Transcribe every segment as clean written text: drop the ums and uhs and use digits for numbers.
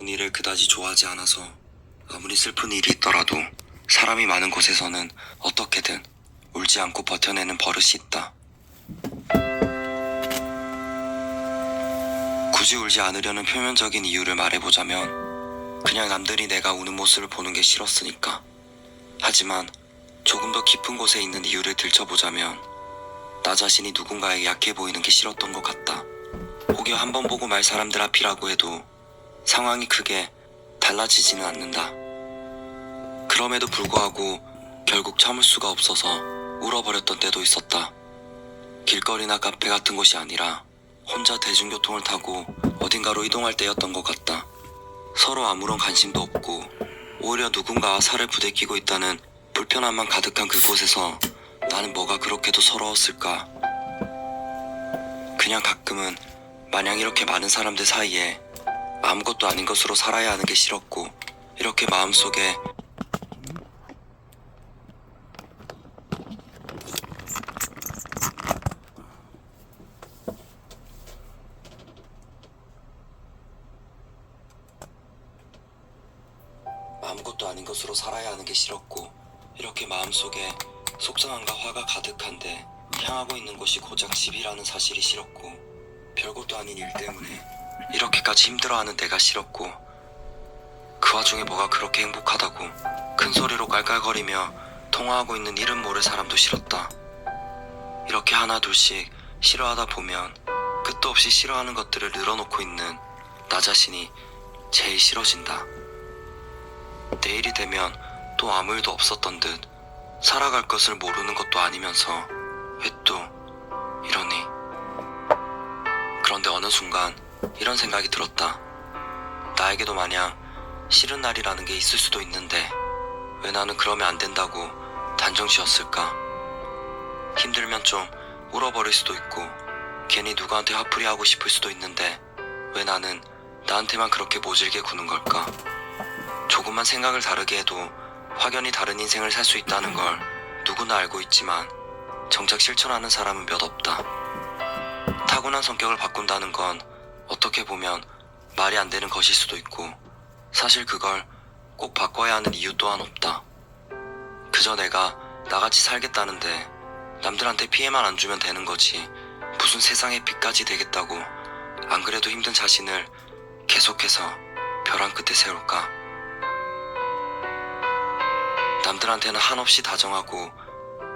슬픈 일을 그다지 좋아하지 않아서 아무리 슬픈 일이 있더라도 사람이 많은 곳에서는 어떻게든 울지 않고 버텨내는 버릇이 있다. 굳이 울지 않으려는 표면적인 이유를 말해보자면 그냥 남들이 내가 우는 모습을 보는 게 싫었으니까. 하지만 조금 더 깊은 곳에 있는 이유를 들춰보자면 나 자신이 누군가에게 약해 보이는 게 싫었던 것 같다. 혹여 한 번 보고 말 사람들 앞이라고 해도 상황이 크게 달라지지는 않는다. 그럼에도 불구하고 결국 참을 수가 없어서 울어버렸던 때도 있었다. 길거리나 카페 같은 곳이 아니라 혼자 대중교통을 타고 어딘가로 이동할 때였던 것 같다. 서로 아무런 관심도 없고 오히려 누군가와 살을 부대끼고 있다는 불편함만 가득한 그곳에서 나는 뭐가 그렇게도 서러웠을까. 그냥 가끔은 마냥 이렇게 많은 사람들 사이에 아무것도 아닌 것으로 살아야 하는 게 싫었고, 이렇게 마음속에 아무것도 아닌 것으로 살아야 하는 게 싫었고, 이렇게 마음속에 속상함과 화가 가득한데 향하고 있는 곳이 고작 집이라는 사실이 싫었고, 별것도 아닌 일 때문에 이렇게까지 힘들어하는 내가 싫었고, 그 와중에 뭐가 그렇게 행복하다고 큰 소리로 깔깔거리며 통화하고 있는 이름 모를 사람도 싫었다. 이렇게 하나 둘씩 싫어하다 보면 끝도 없이 싫어하는 것들을 늘어놓고 있는 나 자신이 제일 싫어진다. 내일이 되면 또 아무 일도 없었던 듯 살아갈 것을 모르는 것도 아니면서 왜 또 이러니. 그런데 어느 순간 이런 생각이 들었다. 나에게도 마냥 싫은 날이라는 게 있을 수도 있는데 왜 나는 그러면 안 된다고 단정 지었을까? 힘들면 좀 울어버릴 수도 있고 괜히 누구한테 화풀이 하고 싶을 수도 있는데 왜 나는 나한테만 그렇게 모질게 구는 걸까? 조금만 생각을 다르게 해도 확연히 다른 인생을 살 수 있다는 걸 누구나 알고 있지만 정작 실천하는 사람은 몇 없다. 타고난 성격을 바꾼다는 건 어떻게 보면 말이 안 되는 것일 수도 있고 사실 그걸 꼭 바꿔야 하는 이유 또한 없다. 그저 내가 나같이 살겠다는데 남들한테 피해만 안 주면 되는 거지 무슨 세상에 빛까지 되겠다고 안 그래도 힘든 자신을 계속해서 벼랑 끝에 세울까? 남들한테는 한없이 다정하고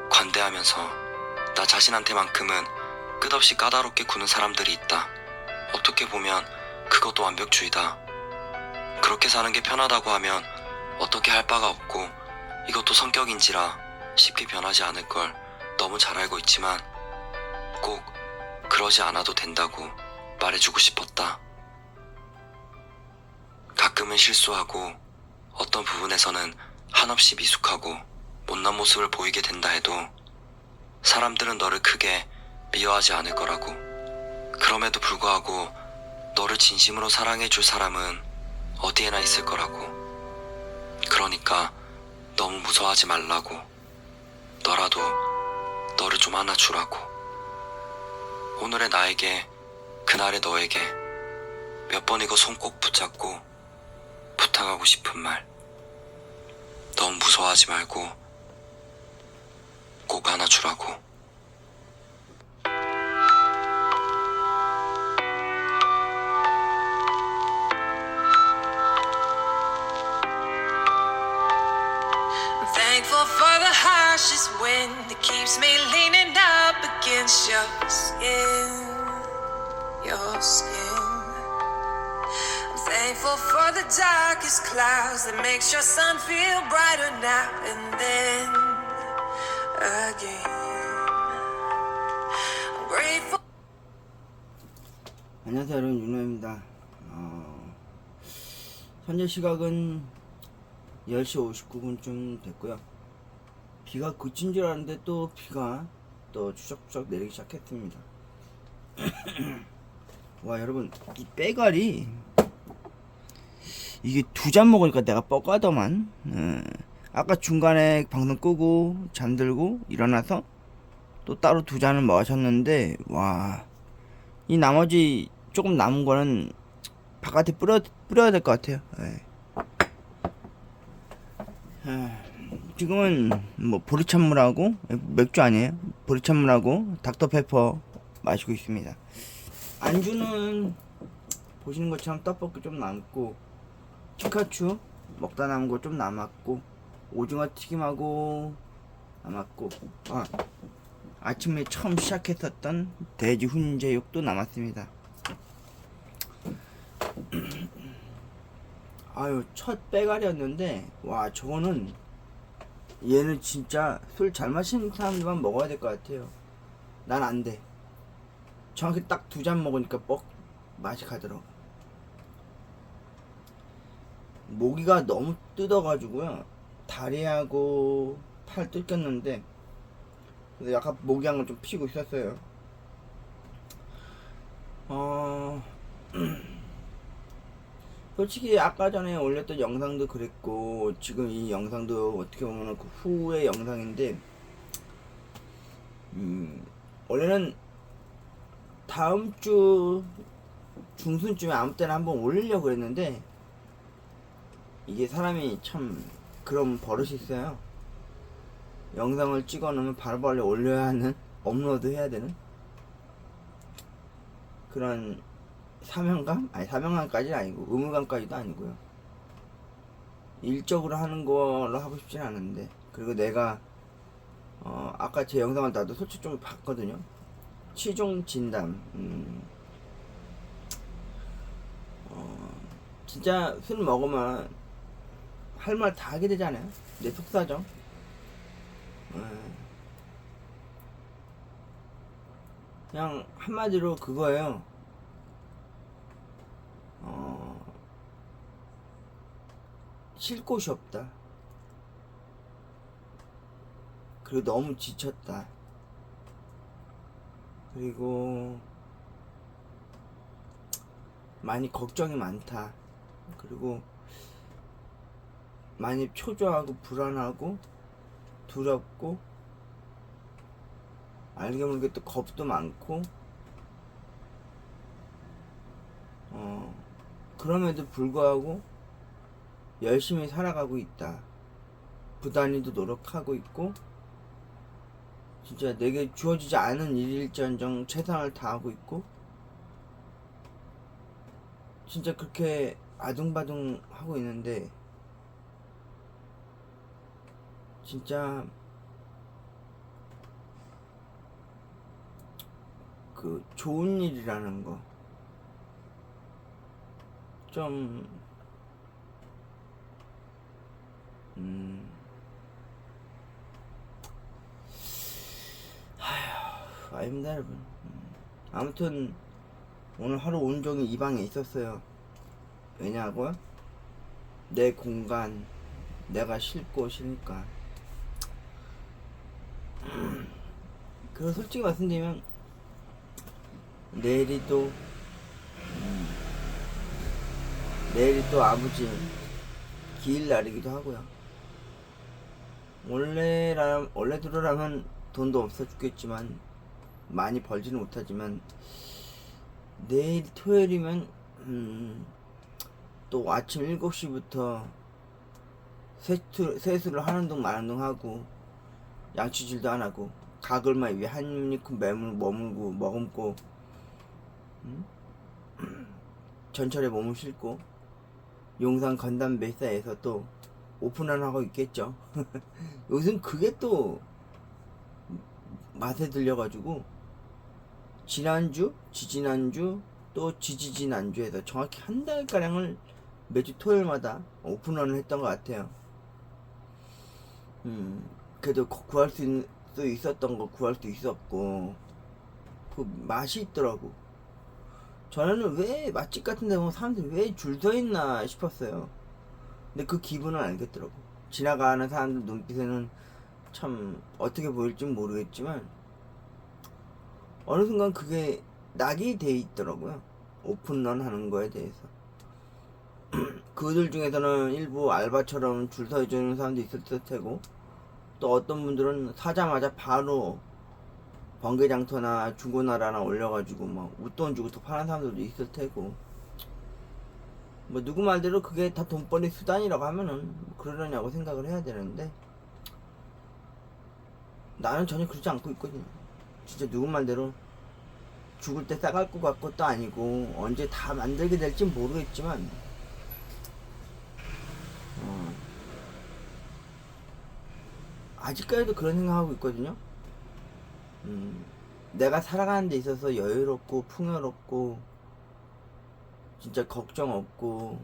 관대하면서 나 자신한테만큼은 끝없이 까다롭게 구는 사람들이 있다. 어떻게 보면 그것도 완벽주의다. 그렇게 사는 게 편하다고 하면 어떻게 할 바가 없고 이것도 성격인지라 쉽게 변하지 않을 걸 너무 잘 알고 있지만 꼭 그러지 않아도 된다고 말해주고 싶었다. 가끔은 실수하고 어떤 부분에서는 한없이 미숙하고 못난 모습을 보이게 된다 해도 사람들은 너를 크게 미워하지 않을 거라고. 그럼에도 불구하고 너를 진심으로 사랑해줄 사람은 어디에나 있을 거라고. 그러니까 너무 무서워하지 말라고. 너라도 너를 좀 안아주라고. 오늘의 나에게 그날의 너에게 몇 번이고 손 꼭 붙잡고 부탁하고 싶은 말. 너무 무서워하지 말고 꼭 안아주라고. Thankful for the harshest wind that keeps me leaning up against your skin, your skin. I'm thankful for the darkest clouds that makes your sun feel brighter now and then again. I'm grateful. 안녕하세요 여러분, 윤호입니다. 현재 시각은 10시 59분쯤 됐고요. 비가 그친 줄 알았는데 또 비가 또 추적추적 내리기 시작했습니다. 와 여러분, 이 빼갈이 이게 두 잔 먹으니까 내가 뻐가더만. 아까 중간에 방송 끄고 잠들고 일어나서 또 따로 두 잔을 마셨는데 와, 이 나머지 조금 남은 거는 바깥에 뿌려야 될 것 같아요. 예. 지금은 뭐 보리찬물하고 맥주 아니에요? 보리찬물하고 닥터페퍼 마시고 있습니다. 안주는 보시는 것처럼 떡볶이 좀 남고 피카츄 먹다 남은 거 좀 남았고 오징어 튀김하고 남았고 아침에 처음 시작했었던 돼지 훈제육도 남았습니다. 아유, 첫 빼가리였는데 와, 저거는 얘는 진짜 술 잘 마시는 사람들만 먹어야 될 것 같아요. 난 안 돼. 정확히 딱 2잔 먹으니까 맛이 가더라고. 모기가 너무 뜯어가지고요, 다리하고 팔 뜯겼는데 그래서 약간 모기향을 좀 피고 있었어요. 솔직히 아까 전에 올렸던 영상도 그랬고 지금 이 영상도 어떻게 보면 그 후의 영상인데 원래는 다음 주 중순쯤에 아무 때나 한번 올리려고 그랬는데 이게 사람이 참 그런 버릇이 있어요. 영상을 찍어 놓으면 바로바로 올려야 하는, 업로드 해야 되는 그런 사명감? 아니, 사명감까지는 아니고 의무감까지도 아니고요. 일적으로 하는 걸로 하고 싶진 않은데, 그리고 내가 아까 제 영상을 나도 솔직히 좀 봤거든요. 치중 진담. 진짜 술 먹으면 할 말 다 하게 되잖아요. 내 속사정. 그냥 한마디로 그거예요. 쉴 곳이 없다. 그리고 너무 지쳤다. 그리고 많이 걱정이 많다. 그리고 많이 초조하고 불안하고 두렵고 알게 모르게 또 겁도 많고 그럼에도 불구하고 열심히 살아가고 있다. 부단히도 노력하고 있고 진짜 내게 주어지지 않은 일일전정 최선을 다하고 있고 진짜 그렇게 아둥바둥 하고 있는데 진짜 그 좋은 일이라는 거 좀 아닙니다 여러분. 아무튼 오늘 하루 온종일 이 방에 있었어요. 왜냐고요? 내 공간, 내가 쉴 곳이니까. 그리고 솔직히 말씀드리면 내일이 또 아버지 기일날이기도 하고요. 원래대로라면 돈도 없어 죽겠지만 많이 벌지는 못하지만 내일 토요일이면 또 아침 7시부터 세수를 하는 둥 마는 둥 하고 양치질도 안 하고 가글만 위에 한 입 머물고 머금고 전철에 몸을 싣고 용산 건담 매사에서 또 오픈을 하고 있겠죠. 요즘 그게 또 맛에 들려가지고 지난주, 지지난주, 또 지지지난주에서 정확히 한 달가량을 매주 토요일마다 오픈런을 했던 것 같아요. 그래도 구할 수 있었던 거 구할 수 있었고 그 맛이 있더라고. 저는 왜 맛집 같은 데 보면 사람들이 왜 줄 서 있나 싶었어요. 근데 그 기분은 알겠더라고. 지나가는 사람들 눈빛에는 참 어떻게 보일지 모르겠지만 어느 순간 그게 낙이 돼 있더라고요. 오픈런 하는 거에 대해서. 그들 중에서는 일부 알바처럼 줄 서 주는 사람도 있었을 테고 또 어떤 분들은 사자마자 바로 번개장터나 중고나라나 올려가지고 막 웃돈 주고 또 파는 사람들도 있을 테고 뭐 누구 말대로 그게 다 돈벌이 수단이라고 하면은 뭐 그러려냐고 생각을 해야 되는데 나는 전혀 그러지 않고 있거든. 진짜 누구 말대로 죽을 때 싸갈 것 같고도 아니고 언제 다 만들게 될진 모르겠지만 아직까지도 그런 생각하고 있거든요. 내가 살아가는 데 있어서 여유롭고 풍요롭고 진짜 걱정 없고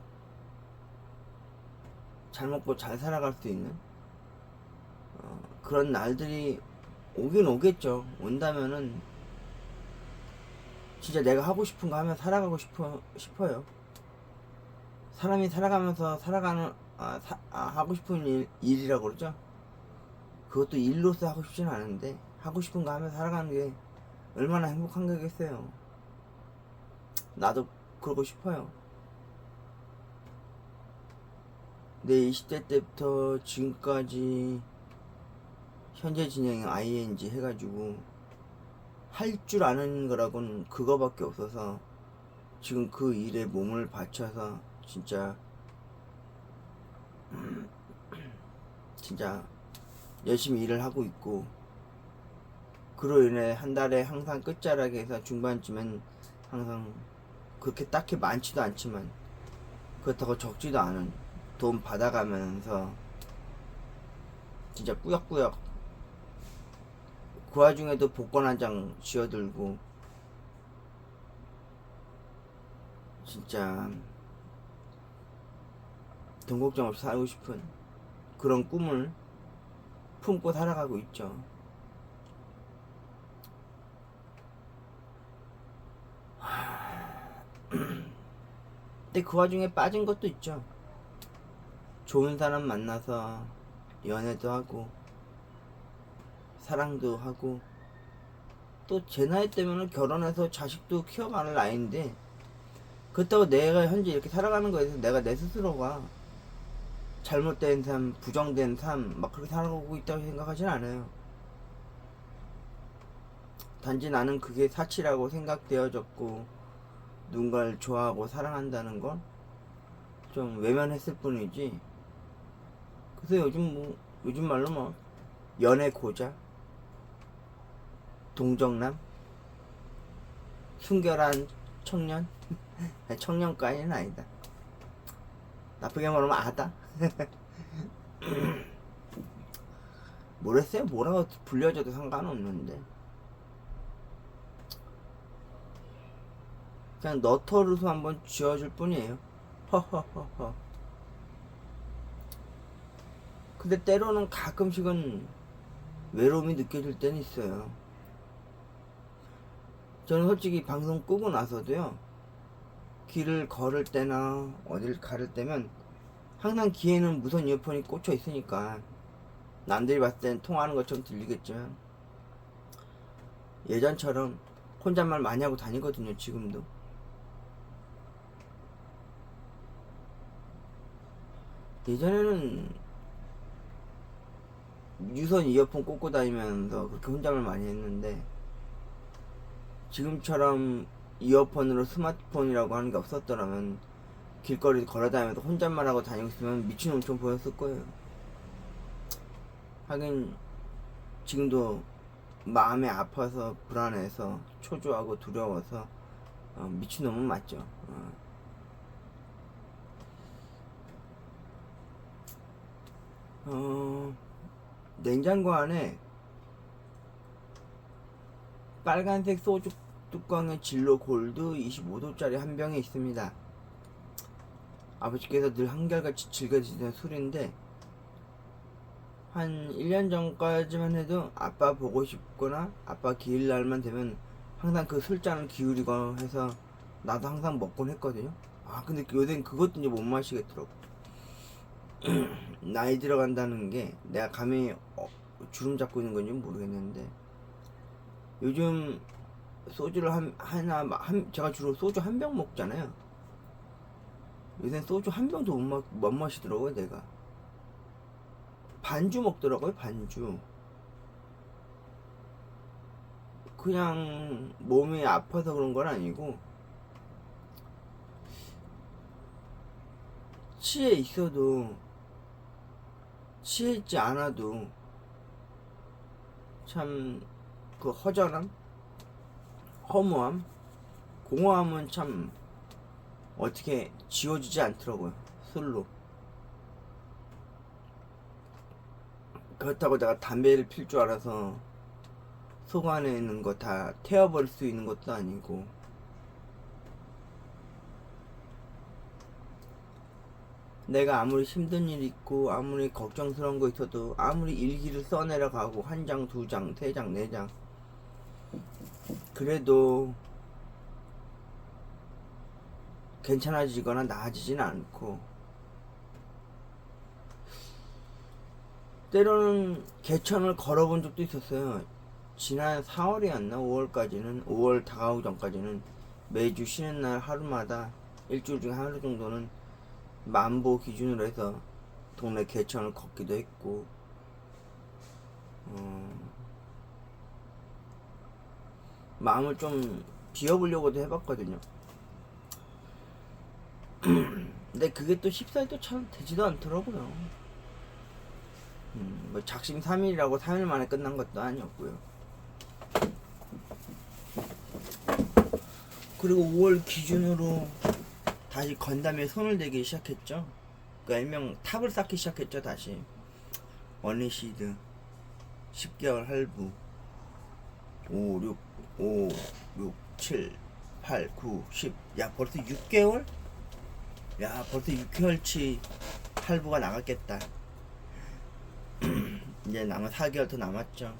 잘 먹고 잘 살아갈 수 있는 그런 날들이 오긴 오겠죠. 온다면은 진짜 내가 하고 싶은 거 하면 살아가고 싶어요. 사람이 살아가면서 살아가는 하고 싶은 일이라고 그러죠. 그것도 일로서 하고 싶지는 않은데 하고 싶은 거 하면 살아가는 게 얼마나 행복한 거겠어요. 나도 그러고 싶어요. 내 20대 때부터 지금까지 현재 진행 ing 해가지고 할 줄 아는 거라고는 그거밖에 없어서 지금 그 일에 몸을 바쳐서 진짜 열심히 일을 하고 있고 그로 인해 한 달에 항상 끝자락에서 중반쯤엔 항상 그렇게 딱히 많지도 않지만 그렇다고 적지도 않은 돈 받아가면서 진짜 꾸역꾸역 그 와중에도 복권 한 장 쥐어들고 진짜 돈 걱정 없이 살고 싶은 그런 꿈을 품고 살아가고 있죠. 근데 그 와중에 빠진 것도 있죠. 좋은 사람 만나서 연애도 하고 사랑도 하고 또 제 나이 때문에 결혼해서 자식도 키워가는 나이인데 그렇다고 내가 현재 이렇게 살아가는 거에 대해서 내가 내 스스로가 잘못된 삶, 부정된 삶 막 그렇게 살아가고 있다고 생각하진 않아요. 단지 나는 그게 사치라고 생각되어졌고 누군가를 좋아하고 사랑한다는 건 좀 외면했을 뿐이지. 그래서 요즘 말로 뭐 연애 고자, 동정남, 순결한 청년, 청년까지는 아니다. 나쁘게 말하면 아다. 모르겠어요. 뭐라고 불려줘도 상관없는데 그냥 너터루수 한번 쥐어줄 뿐이에요. 허허허허. 근데 때로는 가끔씩은 외로움이 느껴질 때는 있어요. 저는 솔직히 방송 끄고 나서도요, 길을 걸을 때나 어딜 가를 때면 항상 귀에는 무선 이어폰이 꽂혀 있으니까 남들이 봤을 땐 통화하는 것처럼 들리겠지만 예전처럼 혼잣말 많이 하고 다니거든요. 지금도. 예전에는 유선 이어폰 꽂고 다니면서 그렇게 혼잣말 많이 했는데 지금처럼 이어폰으로 스마트폰이라고 하는 게 없었더라면 길거리 걸어다니면서 혼잣말하고 다니고 있으면 미친놈처럼 보였을 거예요. 하긴 지금도 마음이 아파서 불안해서 초조하고 두려워서 미친놈은 맞죠. 냉장고 안에 빨간색 소주 뚜껑의 진로 골드 25도짜리 한 병이 있습니다. 아버지께서 늘 한결같이 즐겨 드시던 술인데 한 1년 전까지만 해도 아빠 보고 싶거나 아빠 기일날만 되면 항상 그 술잔을 기울이고 해서 나도 항상 먹곤 했거든요. 근데 요새는 그것도 이제 못 마시겠더라고. 나이 들어간다는 게 내가 감히 주름 잡고 있는 건지 모르겠는데 요즘 소주를 제가 주로 소주 한 병 먹잖아요. 요새 소주 한 병도 못 마시더라고요. 내가 반주 먹더라고요. 반주. 그냥 몸이 아파서 그런 건 아니고 취해 있어도 취해 있지 않아도 참 그 허전함, 허무함, 공허함은 참 어떻게 지워지지 않더라고요. 술로. 그렇다고 내가 담배를 필 줄 알아서 속 안에 있는 거 다 태워버릴 수 있는 것도 아니고, 내가 아무리 힘든 일 있고 아무리 걱정스러운 거 있어도 아무리 일기를 써내려 가고 한 장, 두 장, 세 장, 네 장, 그래도 괜찮아지거나 나아지진 않고, 때로는 개천을 걸어본 적도 있었어요. 지난 4월이었나 5월까지는, 5월 다가오기 전까지는 매주 쉬는 날 하루마다 일주일 중에 하루 정도는 만보 기준으로 해서 동네 개천을 걷기도 했고, 마음을 좀 비워보려고도 해봤거든요. 근데 그게 또 쉽사리 또 잘 되지도 않더라고요. 뭐 작심 3일이라고 3일 만에 끝난 것도 아니었고요. 그리고 5월 기준으로 다시 건담에 손을 대기 시작했죠. 그 일명 탑을 쌓기 시작했죠. 다시 어니시드 10개월 할부 5, 6, 7, 8, 9, 10. 야 벌써 6개월? 야 벌써 6개월치 할부가 나갔겠다. 이제 남은 4개월 더 남았죠.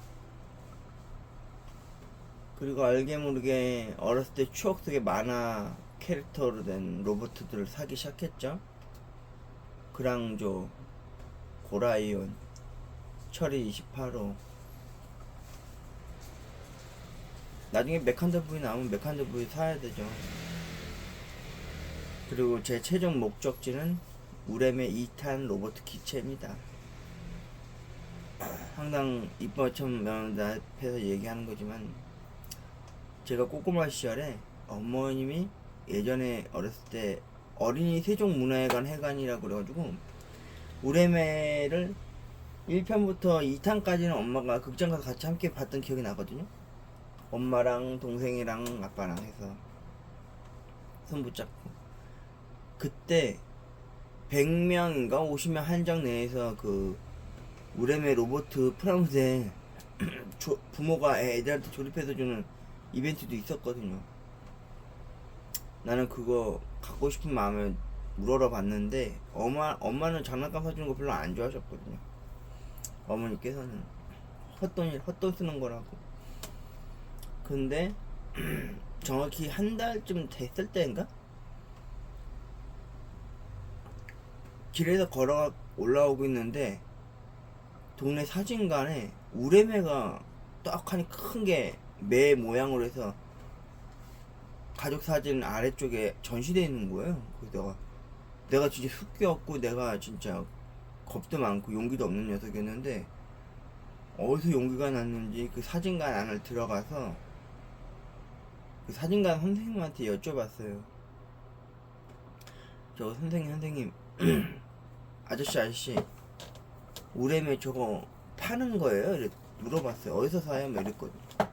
그리고 알게 모르게 어렸을 때 추억 속의 만화 캐릭터로 된 로봇들을 사기 시작했죠. 그랑조, 고라이온, 철이 28호. 나중에 메칸더 V 나오면 메칸더 V 사야 되죠. 그리고 제 최종 목적지는 우렘의 2탄 로봇 기체입니다. 항상 이뻐처럼 명함 앞에서 얘기하는 거지만, 제가 꼬꼬마 시절에 어머님이 예전에 어렸을 때 어린이 세종문화회관 회관이라고 그래가지고 우레메를 1편부터 2탄까지는 엄마가 극장 가서 같이 함께 봤던 기억이 나거든요. 엄마랑 동생이랑 아빠랑 해서 손 붙잡고, 그때 100명인가 50명 한정 내에서 그 우레메 로봇 프라모델 부모가 애들한테 조립해서 주는 이벤트도 있었거든요. 나는 그거 갖고 싶은 마음에 우러러 봤는데, 엄마는 장난감 사주는 거 별로 안 좋아하셨거든요. 어머니께서는 헛돈 쓰는 거라고. 근데 정확히 한 달쯤 됐을 때인가? 길에서 걸어 올라오고 있는데 동네 사진관에 우레메가 떡하니 큰 게 매 모양으로 해서 가족 사진 아래쪽에 전시되어 있는 거예요. 그래서 내가 진짜 습기없고 내가 진짜 겁도 많고 용기도 없는 녀석이었는데, 어디서 용기가 났는지 그 사진관 안을 들어가서 그 사진관 선생님한테 여쭤봤어요. 저 선생님 아저씨 우레메 저거 파는 거예요? 이래 물어봤어요. 어디서 사요? 뭐 이랬거든요.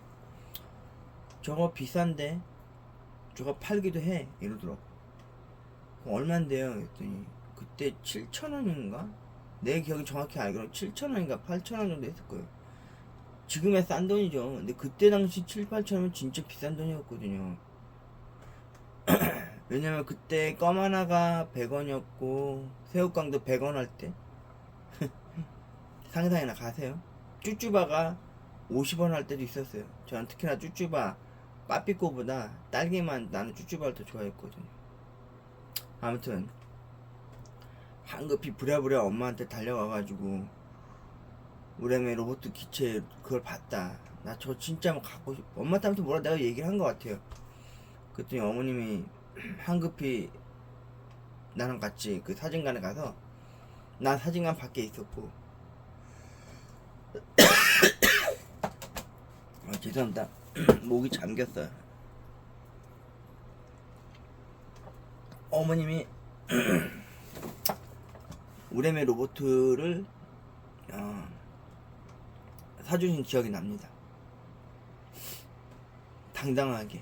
저거 비싼데 저거 팔기도 해 이러더라고. 얼만데요? 그랬더니 그때 7,000원인가? 내 기억이 정확히 알기로는 7,000원인가 8,000원 정도 했을 거예요. 지금의 싼 돈이죠. 근데 그때 당시 7, 8,000원은 진짜 비싼 돈이었거든요. 왜냐면 그때 껌 하나가 100원이었고 새우깡도 100원 할 때 상상이나 가세요. 쭈쭈바가 50원 할 때도 있었어요. 저는 특히나 쭈쭈바 빠삐꼬보다 딸기만 나는 쭈쭈바를 더 좋아했거든요. 아무튼 황급히 부랴부랴 엄마한테 달려가가지고 우레메 로봇 기체 그걸 봤다. 나 저거 진짜 한번 갖고 싶어. 엄마한테 아무튼 뭐라 내가 얘기를 한 것 같아요. 그랬더니 어머님이 황급히 나랑 같이 그 사진관에 가서, 난 사진관 밖에 있었고 죄송합니다. 목이 잠겼어요. 어머님이 우레메 로봇을 사주신 기억이 납니다. 당당하게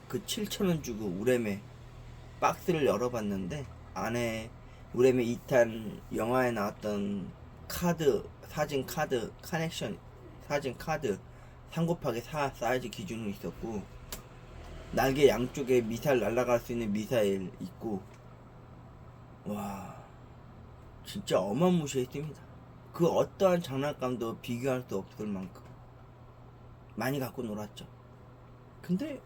그 7,000원 주고 우레메 박스를 열어봤는데 안에 우레메 2탄 영화에 나왔던 카드, 사진 카드, 커넥션 사진 카드 3곱하기4 사이즈 기준으로 있었고, 날개 양쪽에 미사일 날아갈 수 있는 미사일 있고, 와 진짜 어마무시했습니다. 그 어떠한 장난감도 비교할 수 없을 만큼 많이 갖고 놀았죠. 근데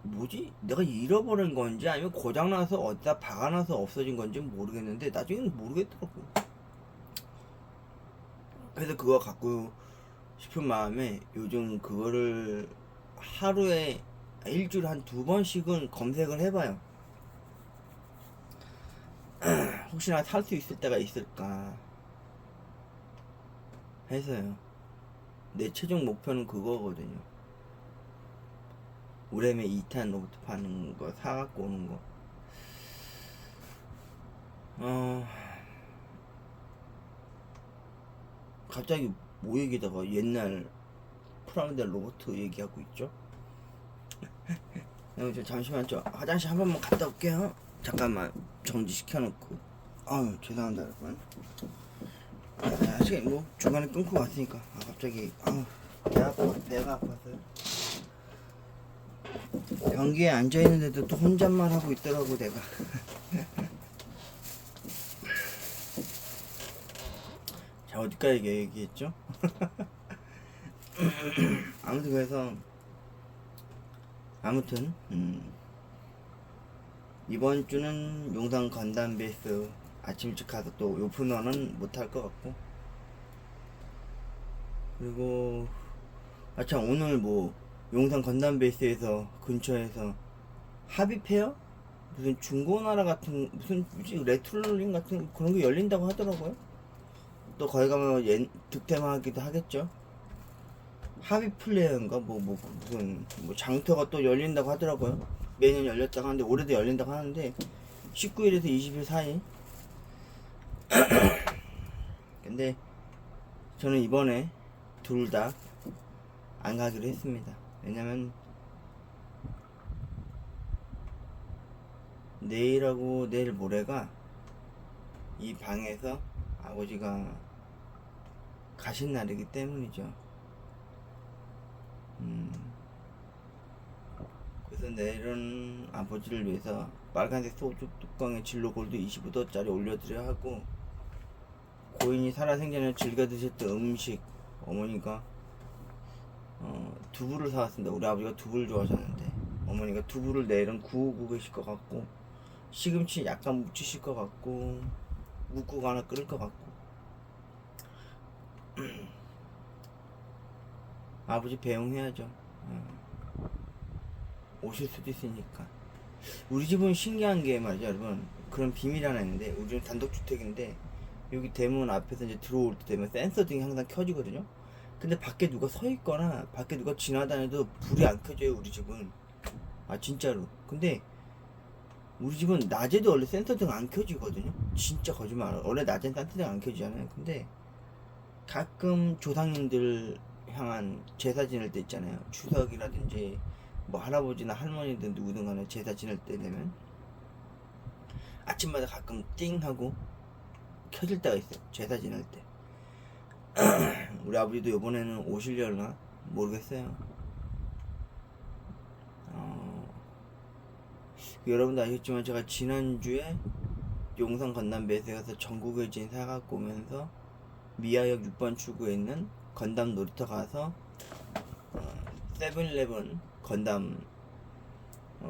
뭐지? 내가 잃어버린 건지 아니면 고장나서 어디다 박아놔서 없어진 건지 모르겠는데 나중에는 모르겠더라고. 그래서 그거 갖고 싶은 마음에 요즘 그거를 하루에 일주일에 한 2번씩은 검색을 해봐요. 혹시나 살 수 있을 때가 있을까 해서요. 내 최종 목표는 그거거든요. 우레메 2탄 로봇 파는 거 사갖고 오는 거. 갑자기 뭐 얘기다가 옛날 프라모델 로봇 얘기하고 있죠? 저 잠시만 저 화장실 한 번만 갔다 올게요. 잠깐만 정지시켜놓고. 죄송합니다 여러분. 아직 뭐 중간에 끊고 왔으니까 갑자기 내가 아파서요. 변기에 앉아있는데도 또 혼잣말 하고 있더라고 내가. 자, 어디까지 얘기했죠? 아무튼 이번 주는 용산 건담 베이스 아침 일찍 가서 또 오픈런은 못할 것 같고, 그리고 참 오늘 뭐 용산 건담 베이스에서 근처에서 합의페어? 무슨 중고나라 같은 무슨 레트로링 같은 그런 게 열린다고 하더라고요. 또 거기 가면 득템하기도 하겠죠. 합의 플레이어인가 무슨 장터가 또 열린다고 하더라고요. 매년 열렸다고 하는데 올해도 열린다고 하는데 19일에서 20일 사이. 근데 저는 이번에 둘 다 안 가기로 했습니다. 왜냐면 내일하고 내일 모레가 이 방에서 아버지가 가신 날이기 때문이죠. 그래서 내일은 아버지를 위해서 빨간색 소주 뚜껑에 진로골드 25도짜리 올려드려야 하고, 고인이 살아생전에 즐겨 드셨던 음식 어머니가 두부를 사왔습니다. 우리 아버지가 두부를 좋아하셨는데 어머니가 두부를 내일은 구우고 계실 것 같고, 시금치 약간 묻히실 것 같고, 묵국 하나 끓일 것 같고. 아버지 배웅해야죠. 오실 수도 있으니까. 우리 집은 신기한 게 말이죠 여러분, 그런 비밀 하나 있는데, 우리 집은 단독주택인데 여기 대문 앞에서 이제 들어올 때 되면 센서 등이 항상 켜지거든요. 근데 밖에 누가 서 있거나 밖에 누가 지나다녀도 불이 안 켜져요 우리 집은. 진짜로. 근데 우리 집은 낮에도 원래 센서 등 안 켜지거든요. 진짜 거짓말. 원래 낮엔 센서 등 안 켜지잖아요. 근데 가끔 조상님들 향한 제사 지낼 때 있잖아요. 추석이라든지 뭐 할아버지나 할머니든 누구든 간에 제사 지낼 때 되면 아침마다 가끔 띵 하고 켜질 때가 있어요. 제사 지낼 때. 우리 아버지도 이번에는 오시려나 모르겠어요. 여러분도 아시겠지만 제가 지난주에 용산 건담 베이스에 가서 전국의 진 사갖고 오면서 미아역 6번 출구에 있는 건담 놀이터 가서 세븐일레븐 건담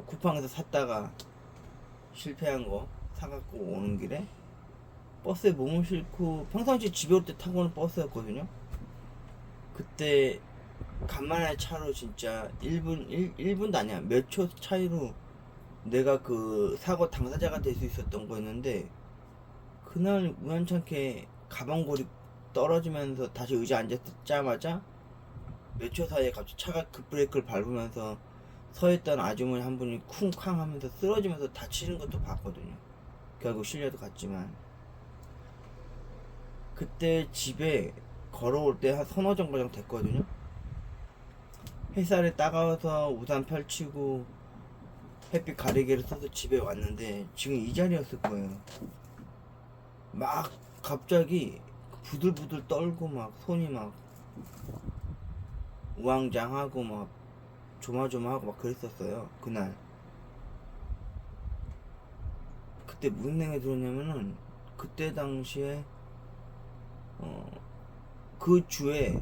쿠팡에서 샀다가 실패한 거 사갖고 오는 길에 버스에 몸을 싣고, 평상시 집에 올 때 타고 오는 버스였거든요. 그때 간만에 차로 진짜 1분도 아니야 몇 초 차이로 내가 그 사고 당사자가 될 수 있었던 거였는데, 그날 우연찮게 가방고리 떨어지면서 다시 의자 앉았자마자 몇 초 사이에 갑자기 차가 급브레이크를 밟으면서 서있던 아주머니 한 분이 쿵쾅 하면서 쓰러지면서 다치는 것도 봤거든요. 결국 실려도 갔지만, 그때 집에 걸어올 때 한 서너 정거장 됐거든요. 햇살에 따가워서 우산 펼치고 햇빛 가리개를 써서 집에 왔는데 지금 이 자리였을 거예요. 막 갑자기 부들부들 떨고 막 손이 막 우왕장하고 막 조마조마하고 막 그랬었어요 그날. 그때 무슨 생각이 들었냐면은, 그때 당시에 그 주에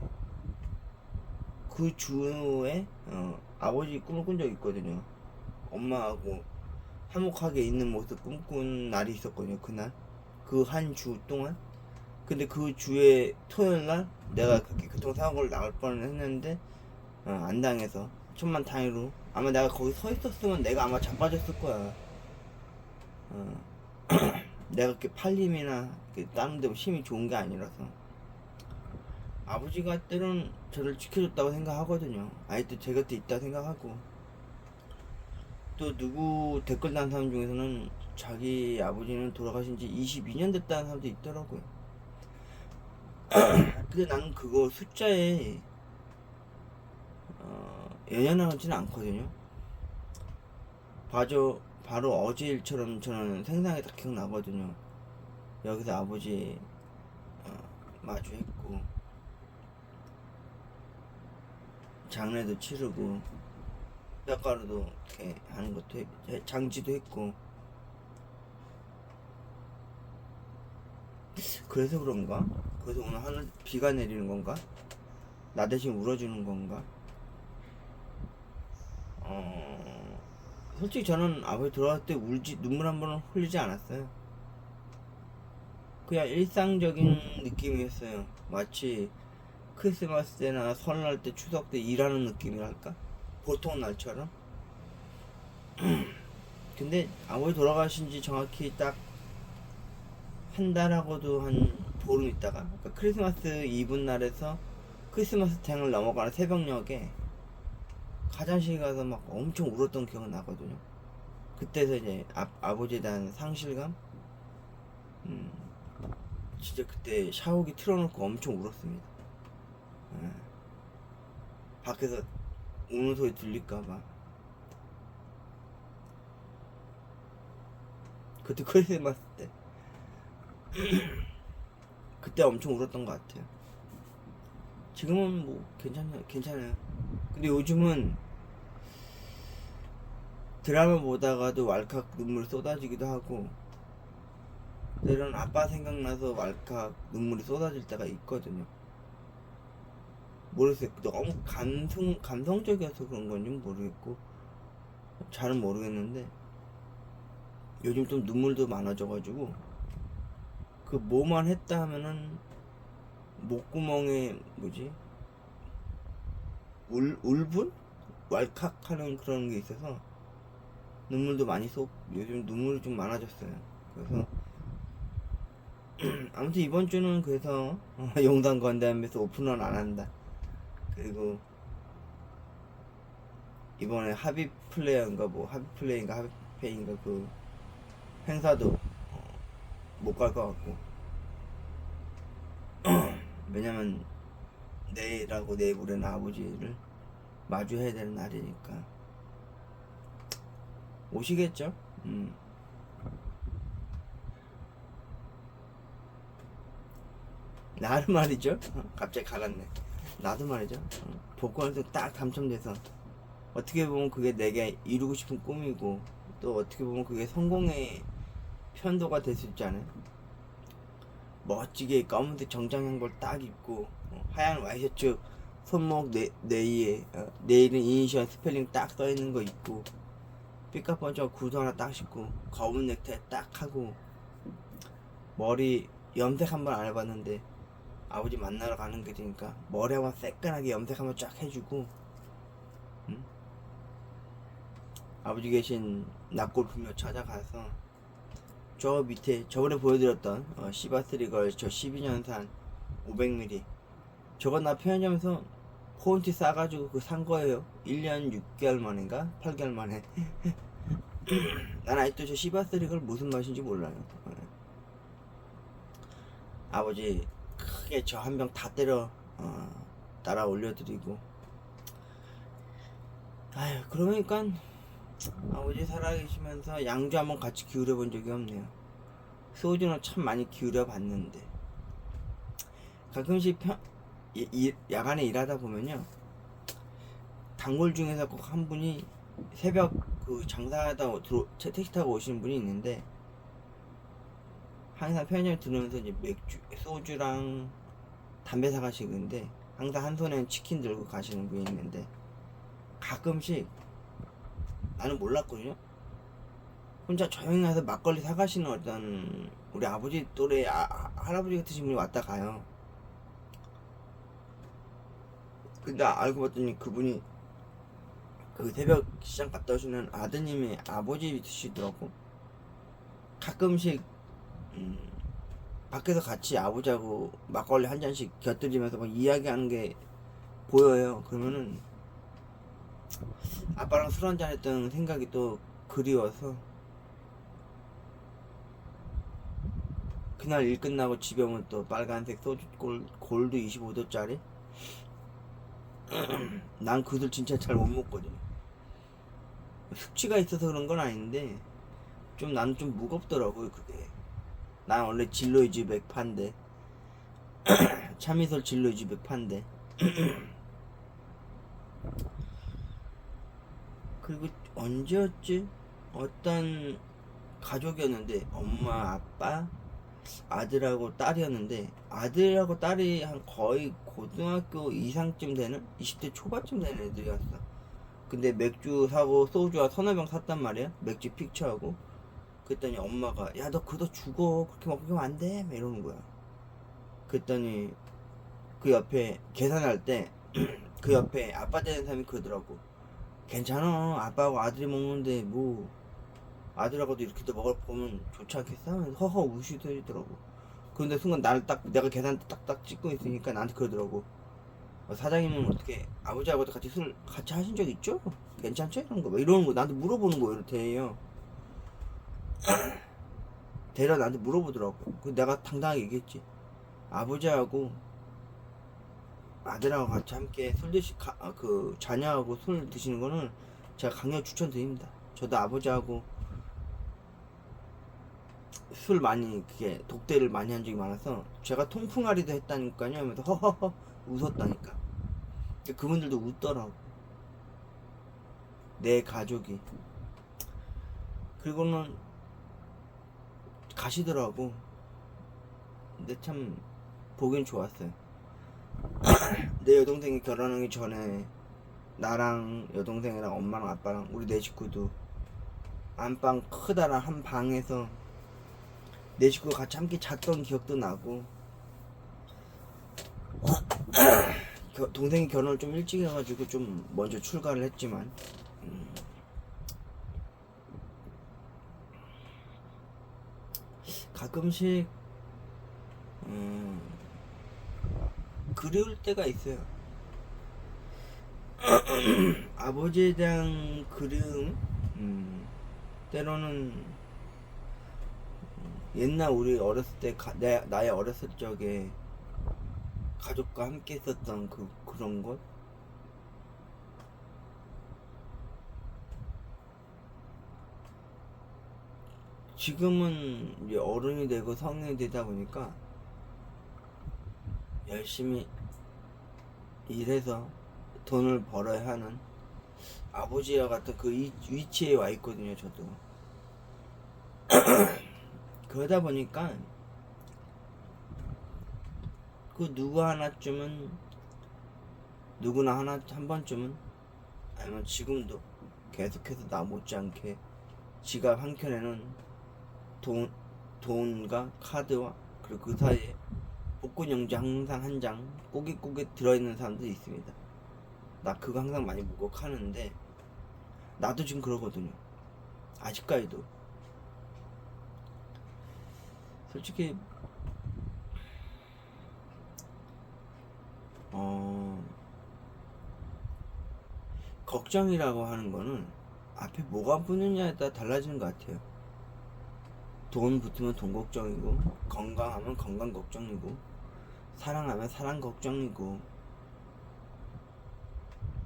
아버지 꿈을 꾼 적이 있거든요. 엄마하고 화목하게 있는 모습 꿈꾼 날이 있었거든요. 그날 그 한 주 동안. 근데 그 주에 토요일날 내가 그렇게 교통사고를 나갈 뻔했는데 안 당해서 천만 다행으로. 아마 내가 거기 서 있었으면 내가 아마 자빠졌을 거야. 내가 그렇게 팔림이나 다른 데 힘이 좋은 게 아니라서. 아버지가 때론 저를 지켜줬다고 생각하거든요. 아직도 제 곁에 있다 생각하고. 또 누구 댓글 단 사람 중에서는 자기 아버지는 돌아가신 지 22년 됐다는 사람도 있더라고요. 근데 나는 그거 숫자에 연연하지는 않거든요. 바로 어제 일처럼 저는 생생하게 다 기억나거든요. 여기서 아버지 마주했고, 장례도 치르고, 뼈가루도 이렇게 하는 것도 장지도 했고. 그래서 그런가? 그래서 오늘 하늘 비가 내리는 건가? 나 대신 울어주는 건가? 솔직히 저는 아버지 돌아갈 때 눈물 한 번은 흘리지 않았어요. 그냥 일상적인 느낌이었어요. 마치 크리스마스 때나 설날 때, 추석 때 일하는 느낌이랄까? 보통 날처럼. 근데 아버지 돌아가신 지 정확히 딱 한 달하고도 한 보름 있다가, 그러니까 크리스마스 이브 날에서 크리스마스 탱을 넘어가는 새벽녘에 화장실 가서 막 엄청 울었던 기억은 나거든요. 그때서 이제 아버지에 대한 상실감? 진짜 그때 샤워기 틀어놓고 엄청 울었습니다. 밖에서 우는 소리 들릴까봐. 그때 크리스마스 때 그때 엄청 울었던 것 같아요. 지금은 뭐 괜찮아요. 근데 요즘은 드라마 보다가도 왈칵 눈물이 쏟아지기도 하고, 때론 아빠 생각나서 왈칵 눈물이 쏟아질 때가 있거든요. 모르겠어요. 너무 감성적이어서 그런 건지 모르겠고, 잘은 모르겠는데, 요즘 좀 눈물도 많아져가지고, 그 뭐만 했다 하면은 목구멍에 울분? 왈칵 하는 그런 게 있어서 눈물도 많이 요즘 눈물이 좀 많아졌어요. 그래서 아무튼 이번 주는 그래서 용산 건담에서 오픈런 안 한다. 그리고 이번에 합의플레이인가 합의페이인가 그 행사도 못 갈 것 같고. 왜냐면 내일하고 내일모레는 아버지를 마주해야 되는 날이니까. 오시겠죠? 나도 말이죠. 갑자기 가갔네. 나도 말이죠. 복권에서 딱 당첨돼서 어떻게 보면 그게 내게 이루고 싶은 꿈이고, 또 어떻게 보면 그게 성공의 편도가 될 수 있잖아요. 멋지게 검은색 정장한 걸 딱 입고, 하얀 와이셔츠 손목 네이에 네일은 이니셜 스펠링 딱 써있는 거 입고, 삐까뻔쩍 구두 하나 딱 신고, 검은 넥타이 딱 하고, 머리 염색 한번 안 해봤는데 아버지 만나러 가는 게 되니까 머리 한번 새까맣게 염색 한번 쫙 해주고, 아버지 계신 낙골프며 찾아가서 저 밑에 저번에 보여드렸던 시바스리걸 저 12년산 500mm 저거 나 편의점에서 포인트 싸가지고 그 산 거예요. 1년 6개월 만인가 8개월 만에. 난 아직도 저 시바스릭을 무슨 맛인지 몰라요. 예. 아버지 크게 저 한 병 다 때려 따라 올려드리고. 아유, 그러니까 아버지 살아계시면서 양주 한번 같이 기울여 본 적이 없네요. 소주는 참 많이 기울여 봤는데 가끔씩 야간에 일하다 보면요, 단골 중에서 꼭 한 분이 새벽 그 장사하다 택시 타고 오시는 분이 있는데, 항상 편의점 들으면서 이제 맥주, 소주랑 담배 사가시는데, 항상 한 손에는 치킨 들고 가시는 분이 있는데, 가끔씩 나는 몰랐거든요. 혼자 조용히 가서 막걸리 사가시는 어떤 우리 아버지 또래 할아버지 같으신 분이 왔다 가요. 근데 알고 봤더니 그분이 그 새벽 시장 갔다 오시는 아드님의 아버지시더라고. 가끔씩 밖에서 같이 아버지하고 막걸리 한 잔씩 곁들이면서 막 이야기하는 게 보여요. 그러면은 아빠랑 술 한잔 했던 생각이 또 그리워서, 그날 일 끝나고 집에 오면 또 빨간색 소주 골드 25도짜리 난 그 술 진짜 잘 못 먹거든요. 숙취가 있어서 그런 건 아닌데 좀 나는 좀 무겁더라고요 그게. 난 원래 진로이즈 맥파인데 참이슬 진로이즈 맥파인데 그리고 언제였지? 어떤 가족이었는데 엄마 아빠 아들하고 딸이었는데, 아들하고 딸이 한 거의 고등학교 이상쯤 되는 20대 초반쯤 되는 애들이었어. 근데 맥주 사고 소주와 서너 병 샀단 말이야, 맥주 픽처하고. 그랬더니 엄마가 야 너 그거 죽어, 그렇게 먹으면 안 돼, 막 이러는 거야. 그랬더니 그 옆에 계산할 때 그 옆에 아빠 되는 사람이 그러더라고. 괜찮아, 아빠하고 아들이 먹는데 뭐 아들하고도 이렇게 또 먹을 보면 좋지 않겠어? 허허 우시더라고. 그런데 순간 나를 딱, 내가 계산 딱딱 찍고 있으니까 나한테 그러더라고. 사장님은 어떻게 아버지하고도 같이 술 같이 하신 적 있죠? 괜찮죠? 이런 거 막 이러는 거 나한테 물어보는 거예요. 대해요. 대려 나한테 물어보더라고. 그 내가 당당하게 얘기했지. 아버지하고 아들하고 같이 함께 술 그 자녀하고 술 드시는 거는 제가 강력 추천드립니다. 저도 아버지하고 술 많이 그게 독대를 많이 한 적이 많아서 제가 통풍아리도 했다니까요 하면서 허허허 웃었다니까. 그분들도 웃더라고, 내 가족이. 그리고는 가시더라고. 근데 참 보긴 좋았어요. 내 여동생이 결혼하기 전에 나랑 여동생이랑 엄마랑 아빠랑 우리 네 식구도 안방 크다란 한 방에서 내 식구가 같이 함께 잤던 기억도 나고, 동생이 결혼을 좀 일찍 해가지고 좀 먼저 출가를 했지만 가끔씩 그리울 때가 있어요. 아버지에 대한 그리움, 때로는 옛날 우리 어렸을 때 나의 어렸을 적에 가족과 함께 있었던 그런 것, 지금은 이제 어른이 되고 성인이 되다 보니까 열심히 일해서 돈을 벌어야 하는 아버지와 같은 그 위치에 와 있거든요, 저도. 그러다 보니까 그 누구나 한 번쯤은, 아니면 지금도 계속해서 나 못지않게 지갑 한켠에는 돈과 카드와 그리고 그 사이에 복근영지 항상 한 장 꼬깃꼬깃 들어있는 사람도 있습니다. 나 그거 항상 많이 목욕하는데 나도 지금 그러거든요, 아직까지도. 솔직히 걱정이라고 하는 거는 앞에 뭐가 붙느냐에 따라 달라지는 것 같아요. 돈 붙으면 돈 걱정이고, 건강하면 건강 걱정이고, 사랑하면 사랑 걱정이고,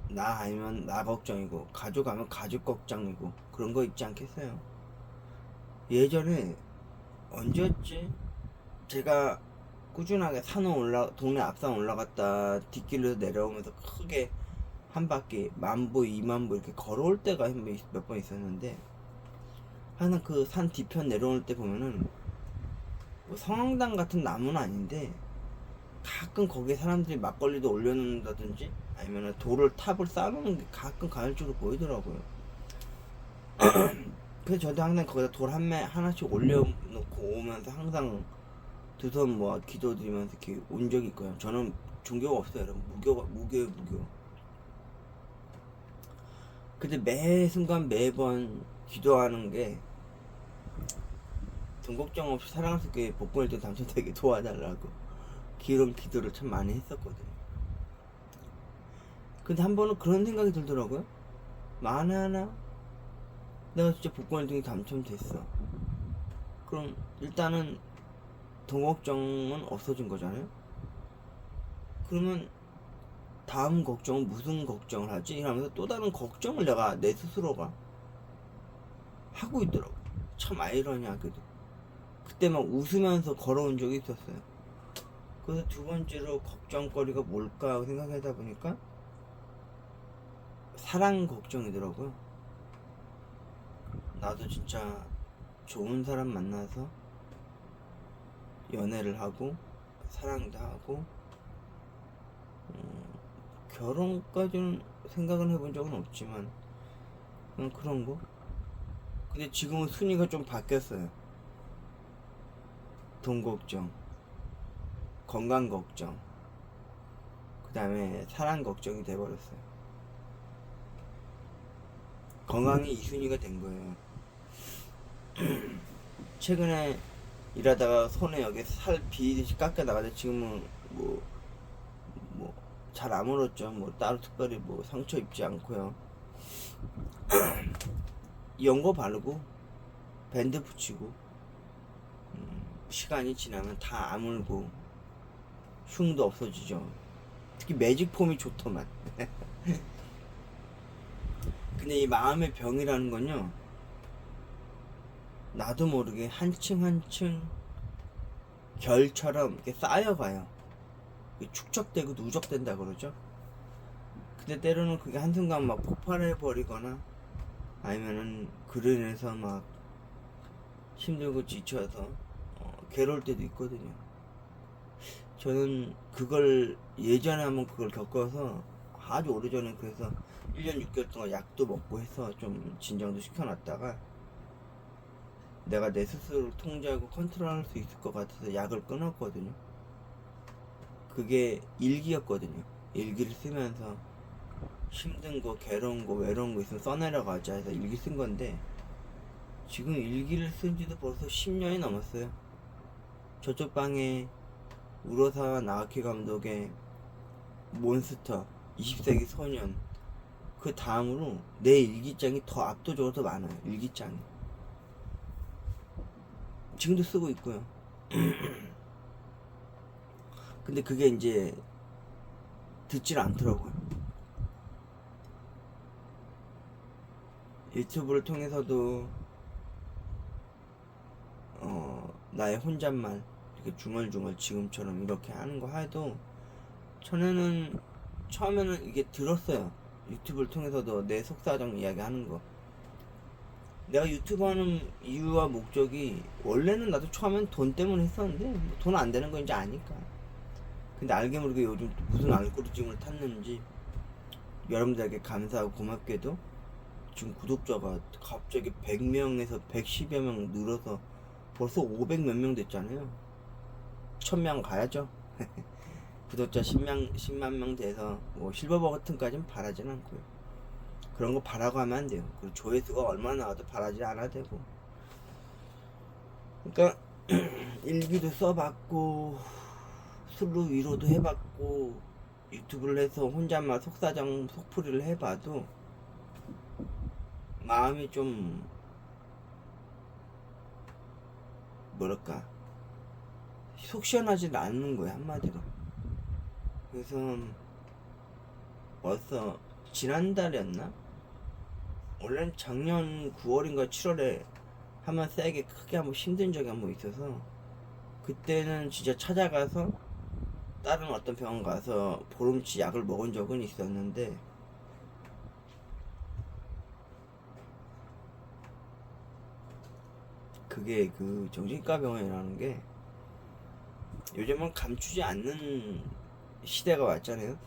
나 아니면 나 걱정이고, 가족 하면 가족 걱정이고, 그런 거 있지 않겠어요? 예전에 언제였지? 제가 꾸준하게 동네 앞산 올라갔다 뒷길로 내려오면서 크게 한 바퀴 10,000보 20,000보 이렇게 걸어올 때가 몇 번 있었는데, 항상 그 산 뒤편 내려올 때 보면은 뭐 성황당 같은 나무는 아닌데 가끔 거기에 사람들이 막걸리도 올려놓는다든지 아니면 탑을 쌓아놓는 게 가끔 가을적으로 보이더라고요. 그래서 저도 항상 거기다 돌 하나씩 올려놓고 오면서 항상 두 손 모아 기도드리면서 이렇게 온 적이 있고요. 저는 종교가 없어요, 여러분. 무교예요, 무교. 근데 매 순간 매번 기도하는 게 돈 걱정 없이 사랑할 수 있게 복권 1등 당첨되게 도와달라고 그런 기도를 참 많이 했었거든요. 근데 한 번은 그런 생각이 들더라고요. 만에 하나 내가 진짜 복권 1등이 당첨됐어. 그럼 일단은 돈 걱정은 없어진 거잖아요. 그러면 다음 걱정은 무슨 걱정을 하지? 이러면서 또 다른 걱정을 내가 내 스스로가 하고 있더라고. 참 아이러니하게도. 그때 막 웃으면서 걸어온 적이 있었어요. 그래서 두 번째로 걱정거리가 뭘까 하고 생각하다 보니까 사랑 걱정이더라고요. 나도 진짜 좋은 사람 만나서 연애를 하고 사랑도 하고 결혼까지는 생각은 해본 적은 없지만 그냥 그런 거. 근데 지금은 순위가 좀 바뀌었어요. 돈 걱정, 건강 걱정, 그 다음에 사랑 걱정이 돼버렸어요. 건강이 2순위가 된 거예요. 최근에 일하다가 손에 여기 살 비듯이 깎여 나가서 지금은 뭐 잘 아물었죠. 뭐 따로 특별히 뭐 상처 입지 않고요. 연고 바르고 밴드 붙이고 시간이 지나면 다 아물고 흉도 없어지죠. 특히 매직폼이 좋더만. 근데 이 마음의 병이라는 건요, 나도 모르게 한층 한층 결처럼 이렇게 쌓여가요. 축적되고 누적된다 그러죠. 근데 때로는 그게 한순간 막 폭발해 버리거나 아니면은 그로 인해서 막 힘들고 지쳐서 괴로울 때도 있거든요. 저는 그걸 예전에 한번 그걸 겪어서 아주 오래전에 그래서 1년 6개월 동안 약도 먹고 해서 좀 진정도 시켜놨다가 내가 내 스스로를 통제하고 컨트롤할 수 있을 것 같아서 약을 끊었거든요. 그게 일기였거든요. 일기를 쓰면서 힘든 거, 괴로운 거, 외로운 거 있으면 써내려가자 해서 일기 쓴 건데 지금 일기를 쓴 지도 벌써 10년이 넘었어요. 저쪽 방에 우로사와 나오키 감독의 몬스터, 20세기 소년, 그 다음으로 내 일기장이 더 압도적으로 더 많아요. 일기장이. 지금도 쓰고 있고요. 근데 그게 이제 듣질 않더라고요. 유튜브를 통해서도 나의 혼잣말 이렇게 중얼중얼 지금처럼 이렇게 하는 거 해도 전에는 처음에는 이게 들었어요. 유튜브를 통해서도 내 속사정 이야기 하는 거. 내가 유튜브 하는 이유와 목적이 원래는 나도 처음엔 돈 때문에 했었는데 뭐 돈 안 되는 거 이제 아니까. 근데 알게 모르게 요즘 무슨 알고리즘을 탔는지 여러분들에게 감사하고 고맙게도 지금 구독자가 갑자기 100명에서 110여 명 늘어서 벌써 500 몇 명 됐잖아요. 1000명 가야죠. 구독자 10만 명 돼서 뭐 실버 버튼까지는 바라진 않고요. 그런 거 바라고 하면 안 돼요. 그리고 조회수가 얼마나 나와도 바라지 않아도 되고. 그러니까 일기도 써봤고 술로 위로도 해봤고 유튜브를 해서 혼잣말 속사정 속풀이를 해봐도 마음이 좀 뭐랄까 속 시원하지 않는 거야 한마디로. 그래서 벌써 지난달이었나? 원래는 작년 9월인가 7월에 한번 세게 크게 한번 힘든 적이 한번 있어서 그때는 진짜 찾아가서 다른 어떤 병원 가서 보름치 약을 먹은 적은 있었는데 그게 그 정신과 병원이라는 게 요즘은 감추지 않는 시대가 왔잖아요.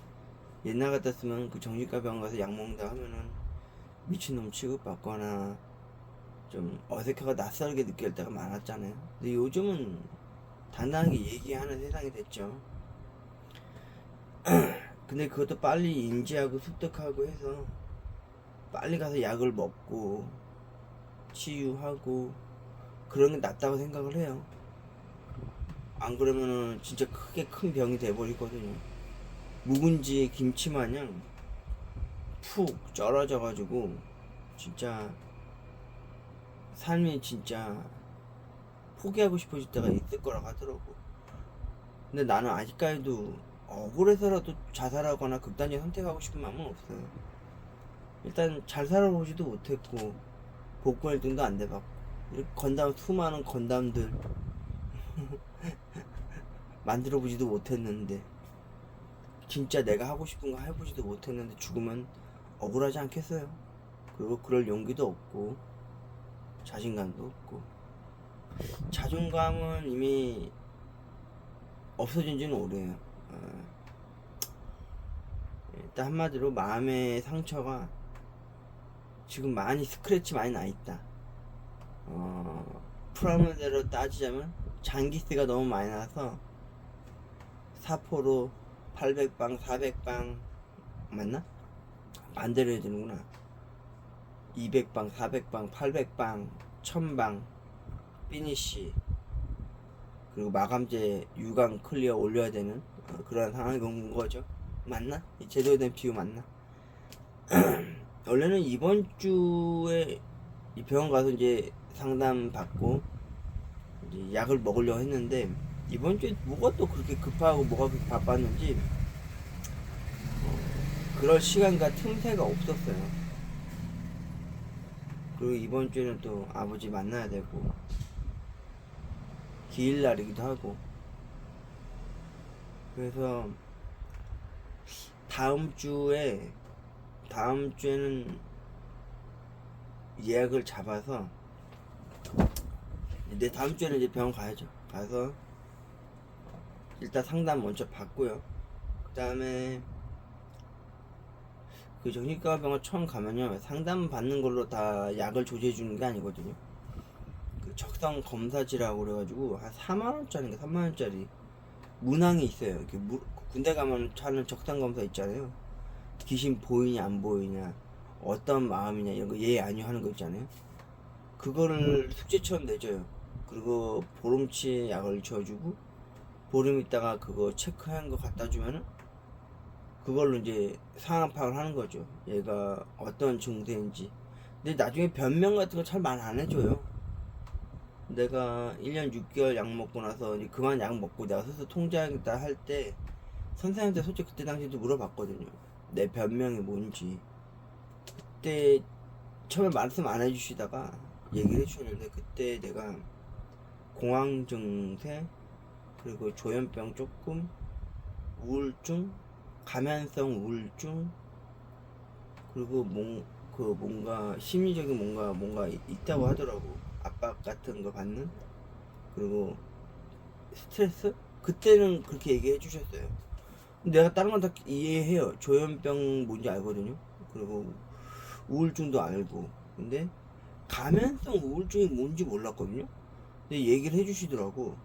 옛날 같았으면 그 정신과 병원 가서 약 먹는다 하면은 미친놈 취급받거나 좀 어색하고 낯설게 느낄 때가 많았잖아요. 근데 요즘은 단단하게 얘기하는 세상이 됐죠. 근데 그것도 빨리 인지하고 습득하고 해서 빨리 가서 약을 먹고 치유하고 그런 게 낫다고 생각을 해요. 안 그러면은 진짜 크게 큰 병이 돼버리거든요. 묵은지 김치 마냥 푹 쩔어져가지고 진짜 삶이 진짜 포기하고 싶어질 때가 있을 거라고 하더라고. 근데 나는 아직까지도 억울해서라도 자살하거나 극단적 선택하고 싶은 마음은 없어요. 일단 잘 살아보지도 못했고 복권 1등도 안 돼봤고 이렇게 건담 수많은 건담들 만들어보지도 못했는데 진짜 내가 하고 싶은 거 해보지도 못했는데 죽으면 억울하지 않겠어요? 그리고 그럴 용기도 없고 자신감도 없고 자존감은 이미 없어진 지는 오래예요. 일단 한마디로 마음의 상처가 지금 많이 스크래치 많이 나있다. 프라모델로 따지자면 장기스가 너무 많이 나서 사포로 800방 400방 맞나? 반대로 해야 되는구나. 200방 400방 800방 1000방 피니쉬 그리고 마감재 유광 클리어 올려야 되는 그런 상황이 온 거죠. 맞나? 제대로 된 비유 맞나? 원래는 이번 주에 이 병원 가서 이제 상담 받고 이제 약을 먹으려고 했는데 이번 주에 뭐가 또 그렇게 급하고 뭐가 그렇게 바빴는지 그럴 시간과 틈새가 없었어요. 그리고 이번 주에는 또 아버지 만나야 되고 기일날이기도 하고 그래서 다음 주에는 예약을 잡아서 내 다음 주에는 이제 병원 가야죠. 가서 일단 상담 먼저 받고요. 그 다음에 그 정신과 병원 처음 가면요 상담 받는 걸로 다 약을 조제해 주는 게 아니거든요. 그 적성 검사지라고 그래가지고 한 4만원짜리인가 3만원짜리 문항이 있어요. 이렇게 군대 가면 하는 적성 검사 있잖아요. 귀신 보이냐 안 보이냐 어떤 마음이냐 이런 거 예 아니요 하는 거 있잖아요. 그거를 숙제처럼 내줘요. 그리고 보름치 약을 줘주고 보름 있다가 그거 체크한 거 갖다 주면은 그걸로 이제 상황 파악을 하는 거죠. 얘가 어떤 증세인지. 근데 나중에 변명 같은 거 잘 말 안 해줘요. 내가 1년 6개월 약 먹고 나서 이제 그만 약 먹고 내가 스스로 통제하겠다 할 때 선생님한테 솔직히 그때 당시에도 물어봤거든요. 내 변명이 뭔지. 그때 처음에 말씀 안 해주시다가 얘기를 해주셨는데 그때 내가 공황 증세 그리고 조현병 조금 우울증 가면성 우울증 그리고 뭔가 심리적인 뭔가 있다고 하더라고. 압박 같은 거 받는 그리고 스트레스 그때는 그렇게 얘기해 주셨어요. 내가 다른 건 다 이해해요. 조현병 뭔지 알거든요. 그리고 우울증도 알고. 근데 가면성 우울증이 뭔지 몰랐거든요. 근데 얘기를 해주시더라고.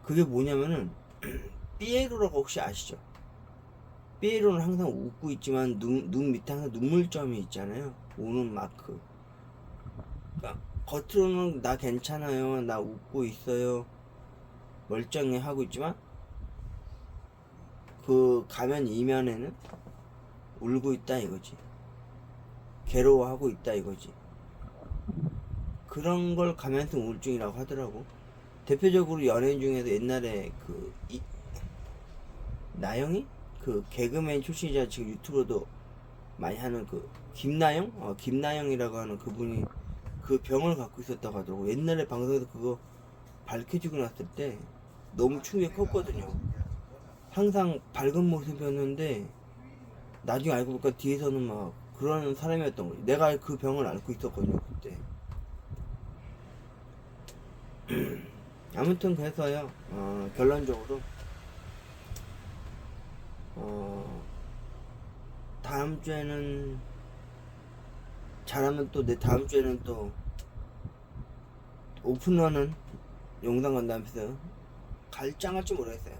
그게 뭐냐면은 삐에로라고 혹시 아시죠? 삐에로는 항상 웃고 있지만 눈 밑에 항상 눈물점이 있잖아요. 우는 마크. 그러니까 겉으로는 나 괜찮아요, 나 웃고 있어요, 멀쩡해 하고 있지만 그 가면 이면에는 울고 있다 이거지. 괴로워하고 있다 이거지. 그런 걸 감염성 우울증이라고 하더라고. 대표적으로 연예인 중에서 옛날에 나영이? 그 개그맨 출신이자 지금 유튜브로도 많이 하는 그 김나영? 김나영이라고 하는 그분이 그 병을 갖고 있었다고 하더라고. 옛날에 방송에서 그거 밝혀지고 났을 때 너무 충격이 컸거든요. 항상 밝은 모습이었는데 나중에 알고 보니까 뒤에서는 막 그런 사람이었던 거지. 내가 그 병을 앓고 있었거든요 그때. 아무튼 그래서요, 결론적으로 다음 주에는 잘하면 또 내 다음 주에는 또 오픈런은 용산 건담에서 갈지 모르겠어요.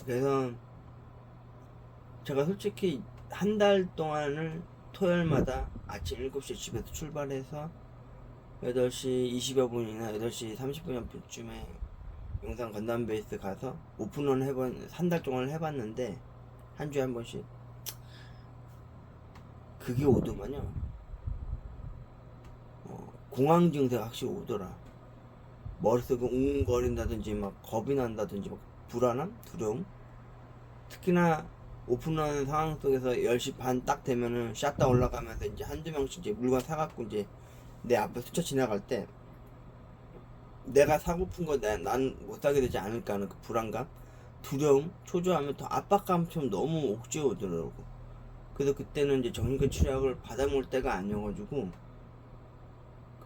그래서 제가 솔직히 한 달 동안을 토요일마다 아침 7시에 집에서 출발해서 8시 20여 분이나 8시 30분 쯤에 용산 건담 베이스 가서 오픈런 한 달 동안 해봤는데 한 주에 한 번씩 그게 오더만요. 공황 증세가 확실히 오더라. 머릿속이 웅웅거린다든지 막 겁이 난다든지 막 불안함? 두려움? 특히나 오픈런 상황 속에서 10시 반 딱 되면은 샷다 올라가면서 이제 한두 명씩 이제 물건 사갖고 이제 내 앞에 스쳐 지나갈 때 내가 사고픈 거 난 못 사게 되지 않을까 하는 그 불안감, 두려움, 초조하면 더 압박감처럼 너무 억지에 오더라고. 그래서 그때는 이제 정신과 치료약을 받아먹을 때가 아니어가지고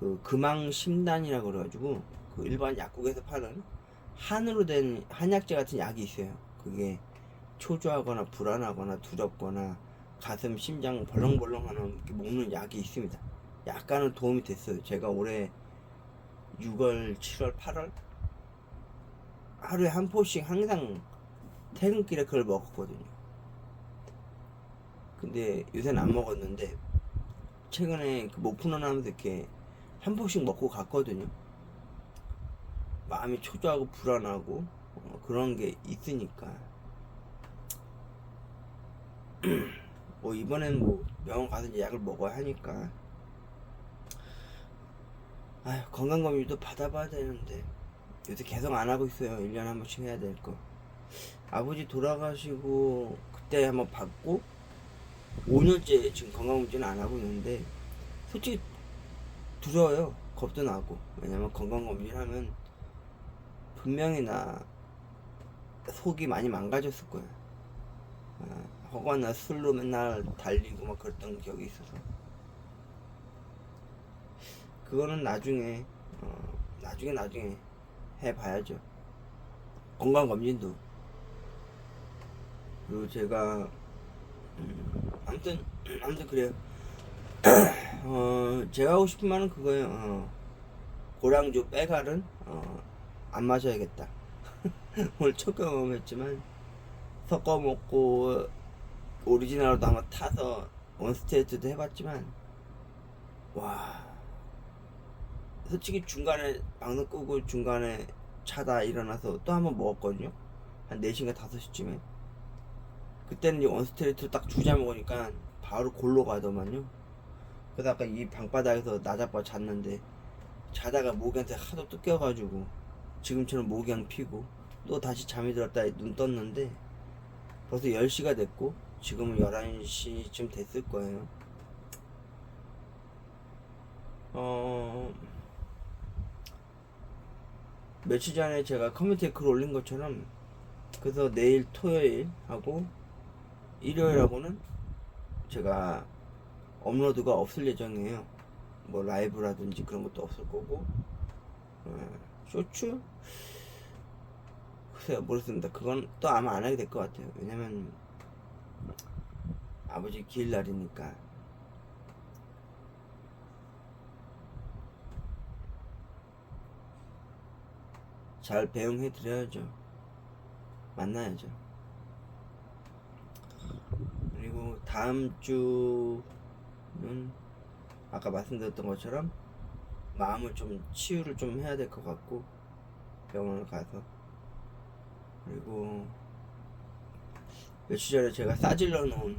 그 금왕심단이라고 그래가지고 그 일반 약국에서 파는 한으로 된 한약재 같은 약이 있어요. 그게 초조하거나 불안하거나 두렵거나 가슴 심장 벌렁벌렁하는 이렇게 먹는 약이 있습니다. 약간은 도움이 됐어요. 제가 올해 6월, 7월, 8월 하루에 한 포씩 항상 퇴근길에 그걸 먹었거든요. 근데 요새는 안 먹었는데 최근에 그 목푼원 하면서 이렇게 한 포씩 먹고 갔거든요. 마음이 초조하고 불안하고 그런 게 있으니까 뭐 이번엔 뭐 병원 가서 이제 약을 먹어야 하니까 건강검진도 받아봐야 되는데 요새 계속 안 하고 있어요. 1년에 한 번씩 해야 될 거. 아버지 돌아가시고 그때 한번 받고 5년째 지금 건강검진 안 하고 있는데 솔직히 두려워요. 겁도 나고. 왜냐면 건강검진 하면 분명히 나 속이 많이 망가졌을 거야. 허가나 술로 맨날 달리고 막 그랬던 기억이 있어서 그거는 나중에 해봐야죠. 건강검진도. 그리고 제가 아무튼 그래요. 제가 하고 싶은 말은 그거예요. 고량주 빼갈은 안 마셔야겠다. 오늘 첫 경험했지만 섞어 먹고 오리지널도 한번 타서 원스테이트도 해봤지만 와 솔직히 중간에 방송 끄고 중간에 자다 일어나서 또 한번 먹었거든요. 한 4시인가 5시쯤에. 그때는 이제 원스테이트 딱 주자 먹으니까 바로 골로 가더만요. 그래서 아까 이 방바닥에서 나자빠 잤는데 자다가 모기한테 하도 뜯겨가지고 지금처럼 모기향 피고 또 다시 잠이 들었다 눈 떴는데 벌써 10시가 됐고 지금은 11시쯤 됐을 거예요. 며칠 전에 제가 커뮤니티에 글 올린 것처럼 그래서 내일 토요일 하고 일요일하고는 제가 업로드가 없을 예정이에요. 뭐 라이브라든지 그런 것도 없을 거고 쇼츠? 글쎄요 모르겠습니다. 그건 또 아마 안 하게 될 것 같아요. 왜냐면 아버지 기일날이니까. 잘 배웅해 드려야죠. 만나야죠. 그리고 다음 주는 아까 말씀드렸던 것처럼 마음을 좀 치유를 좀 해야 될 것 같고 병원을 가서. 그리고 며칠 전에 제가 싸질러 놓은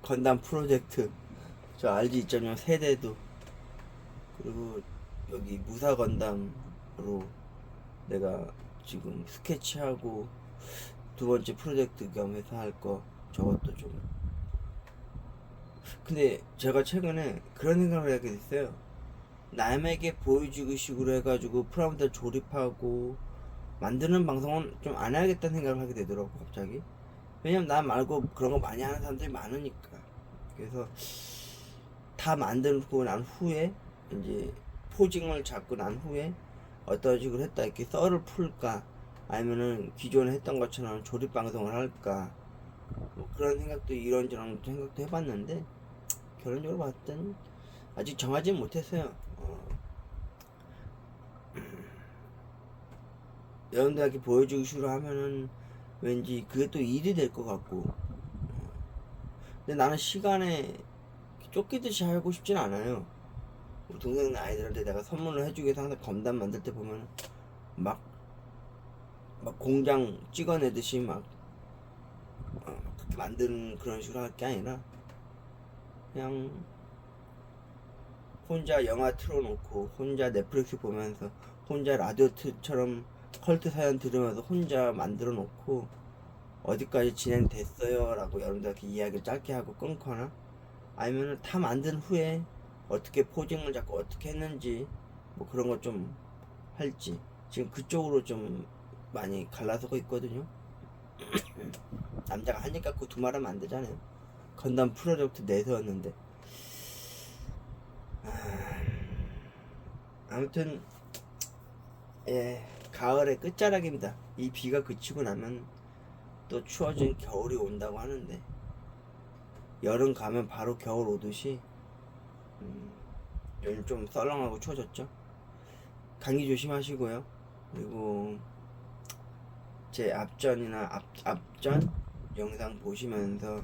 건담 프로젝트 저 RG 2.0 세대도, 그리고 여기 무사 건담으로 내가 지금 스케치하고 두 번째 프로젝트 겸해서 할 거 저것도 좀. 근데 제가 최근에 그런 생각을 하게 됐어요. 남에게 보여주기 식으로 해가지고 프라모델 조립하고 만드는 방송은 좀 안 해야겠다는 생각을 하게 되더라고 갑자기. 왜냐면 나 말고 그런 거 많이 하는 사람들이 많으니까. 그래서 다 만들고 난 후에 이제 포징을 잡고 난 후에 어떤 식으로 했다 이렇게 썰을 풀까, 아니면은 기존에 했던 것처럼 조립 방송을 할까, 뭐 그런 생각도 이런저런 생각도 해봤는데 결론적으로 봤을 땐 아직 정하지는 못했어요. 여러분들에게 보여주기 식으로 하면은 왠지 그게 또 일이 될 것 같고, 근데 나는 시간에 쫓기듯이 하고 싶진 않아요. 우리 동생 아이들한테 내가 선물을 해주기 위해서 항상 건담 만들 때 보면 막 공장 찍어내듯이 막 그렇게 만드는 그런 식으로 할 게 아니라 그냥 혼자 영화 틀어놓고 혼자 넷플릭스 보면서 혼자 라디오처럼 컬트 사연 들으면서 혼자 만들어 놓고 어디까지 진행됐어요 라고 여러분들한테 이야기를 짧게 하고 끊거나, 아니면 다 만든 후에 어떻게 포징을 잡고 어떻게 했는지 뭐 그런 거 좀 할지, 지금 그쪽으로 좀 많이 갈라서고 있거든요. 남자가 한입 갖고 두 말 하면 안 되잖아요. 건담 프로젝트 내세웠는데. 아무튼 예, 가을의 끝자락입니다. 이 비가 그치고 나면 또 추워진 겨울이 온다고 하는데, 여름 가면 바로 겨울 오듯이 요즘 좀 썰렁하고 추워졌죠. 감기 조심하시고요. 그리고 제 앞전이나 앞전 영상 보시면서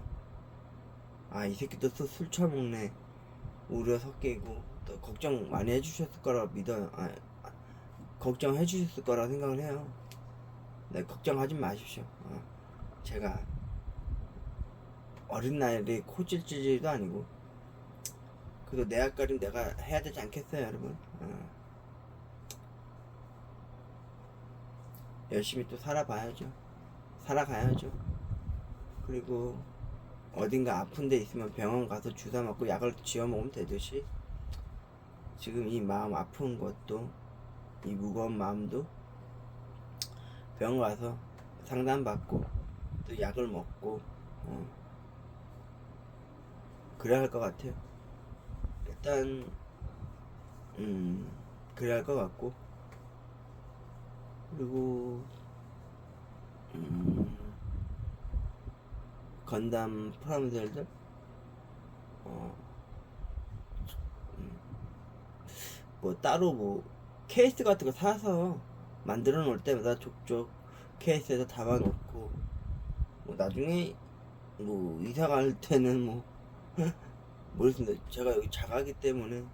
아, 이 새끼 또 술 처먹네 우려 섞이고 또 걱정 많이 해주셨을 거라 믿어요. 걱정해 주셨을 거라 생각을 해요. 네, 걱정하지 마십시오. 제가 어린 나이에 코찔찔도 아니고, 그래도 내 앞가림 내가 해야 되지 않겠어요, 여러분? 열심히 또 살아봐야죠. 살아가야죠. 그리고 어딘가 아픈 데 있으면 병원 가서 주사 맞고 약을 지어 먹으면 되듯이, 지금 이 마음 아픈 것도, 이 무거운 마음도 병원 가서 상담받고 또 약을 먹고 그래야 할 것 같아요. 일단 그래야 할 것 같고, 그리고 건담 프라모델들 뭐 따로 뭐 케이스 같은 거 사서 만들어 놓을 때마다 족족 케이스에다 담아 놓고, 뭐 나중에 뭐 이사 갈 때는 뭐 모르겠습니다. 제가 여기 작아기 때문에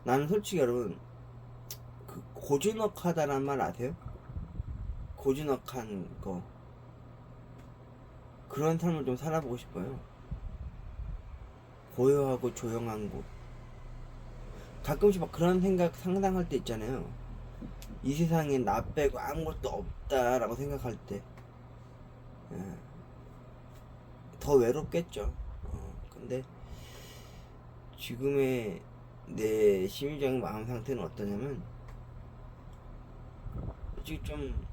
나는 솔직히 여러분 그 고즈넉하다란 말 아세요? 고즈넉한 거, 그런 삶을 좀 살아보고 싶어요. 고요하고 조용한 곳. 가끔씩 막 그런 생각 상상할 때 있잖아요. 이 세상에 나 빼고 아무것도 없다라고 생각할 때 더 외롭겠죠. 근데 지금의 내 심리적인 마음 상태는 어떠냐면, 솔직히 좀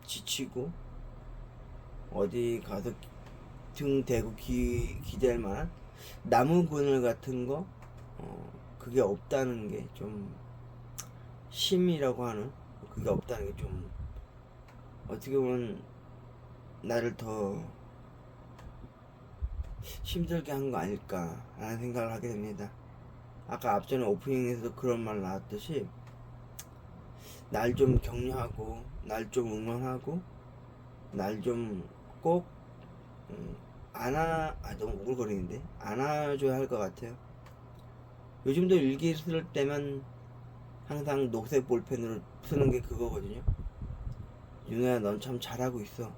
지치고 어디 가서 등 대고 기댈 만한 나무 그늘 같은 거 그게 없다는 게 좀, 심이라고 하는 그게 없다는 게 좀 어떻게 보면 나를 더 힘들게 한 거 아닐까 라는 생각을 하게 됩니다. 아까 앞전에 오프닝에서도 그런 말 나왔듯이 날 좀 격려하고 날 좀 응원하고 날 좀 꼭 너무 오글거리는데 안아줘야 할 것 같아요. 요즘도 일기 쓸 때면 항상 녹색 볼펜으로 쓰는 게 그거거든요. 윤호야, 넌 참 잘하고 있어.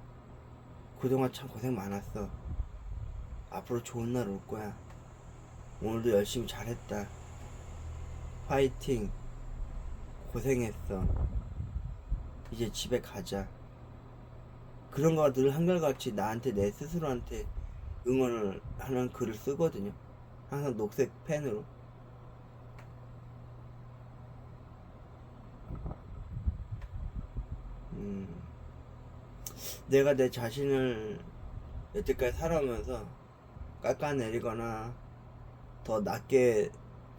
그동안 참 고생 많았어. 앞으로 좋은 날 올 거야. 오늘도 열심히 잘했다. 화이팅. 고생했어. 이제 집에 가자. 그런 거 늘 한결같이 나한테, 내 스스로한테 응원을 하는 글을 쓰거든요. 항상 녹색 펜으로. 내가 내 자신을 여태까지 살아오면서 깎아내리거나 더 낮게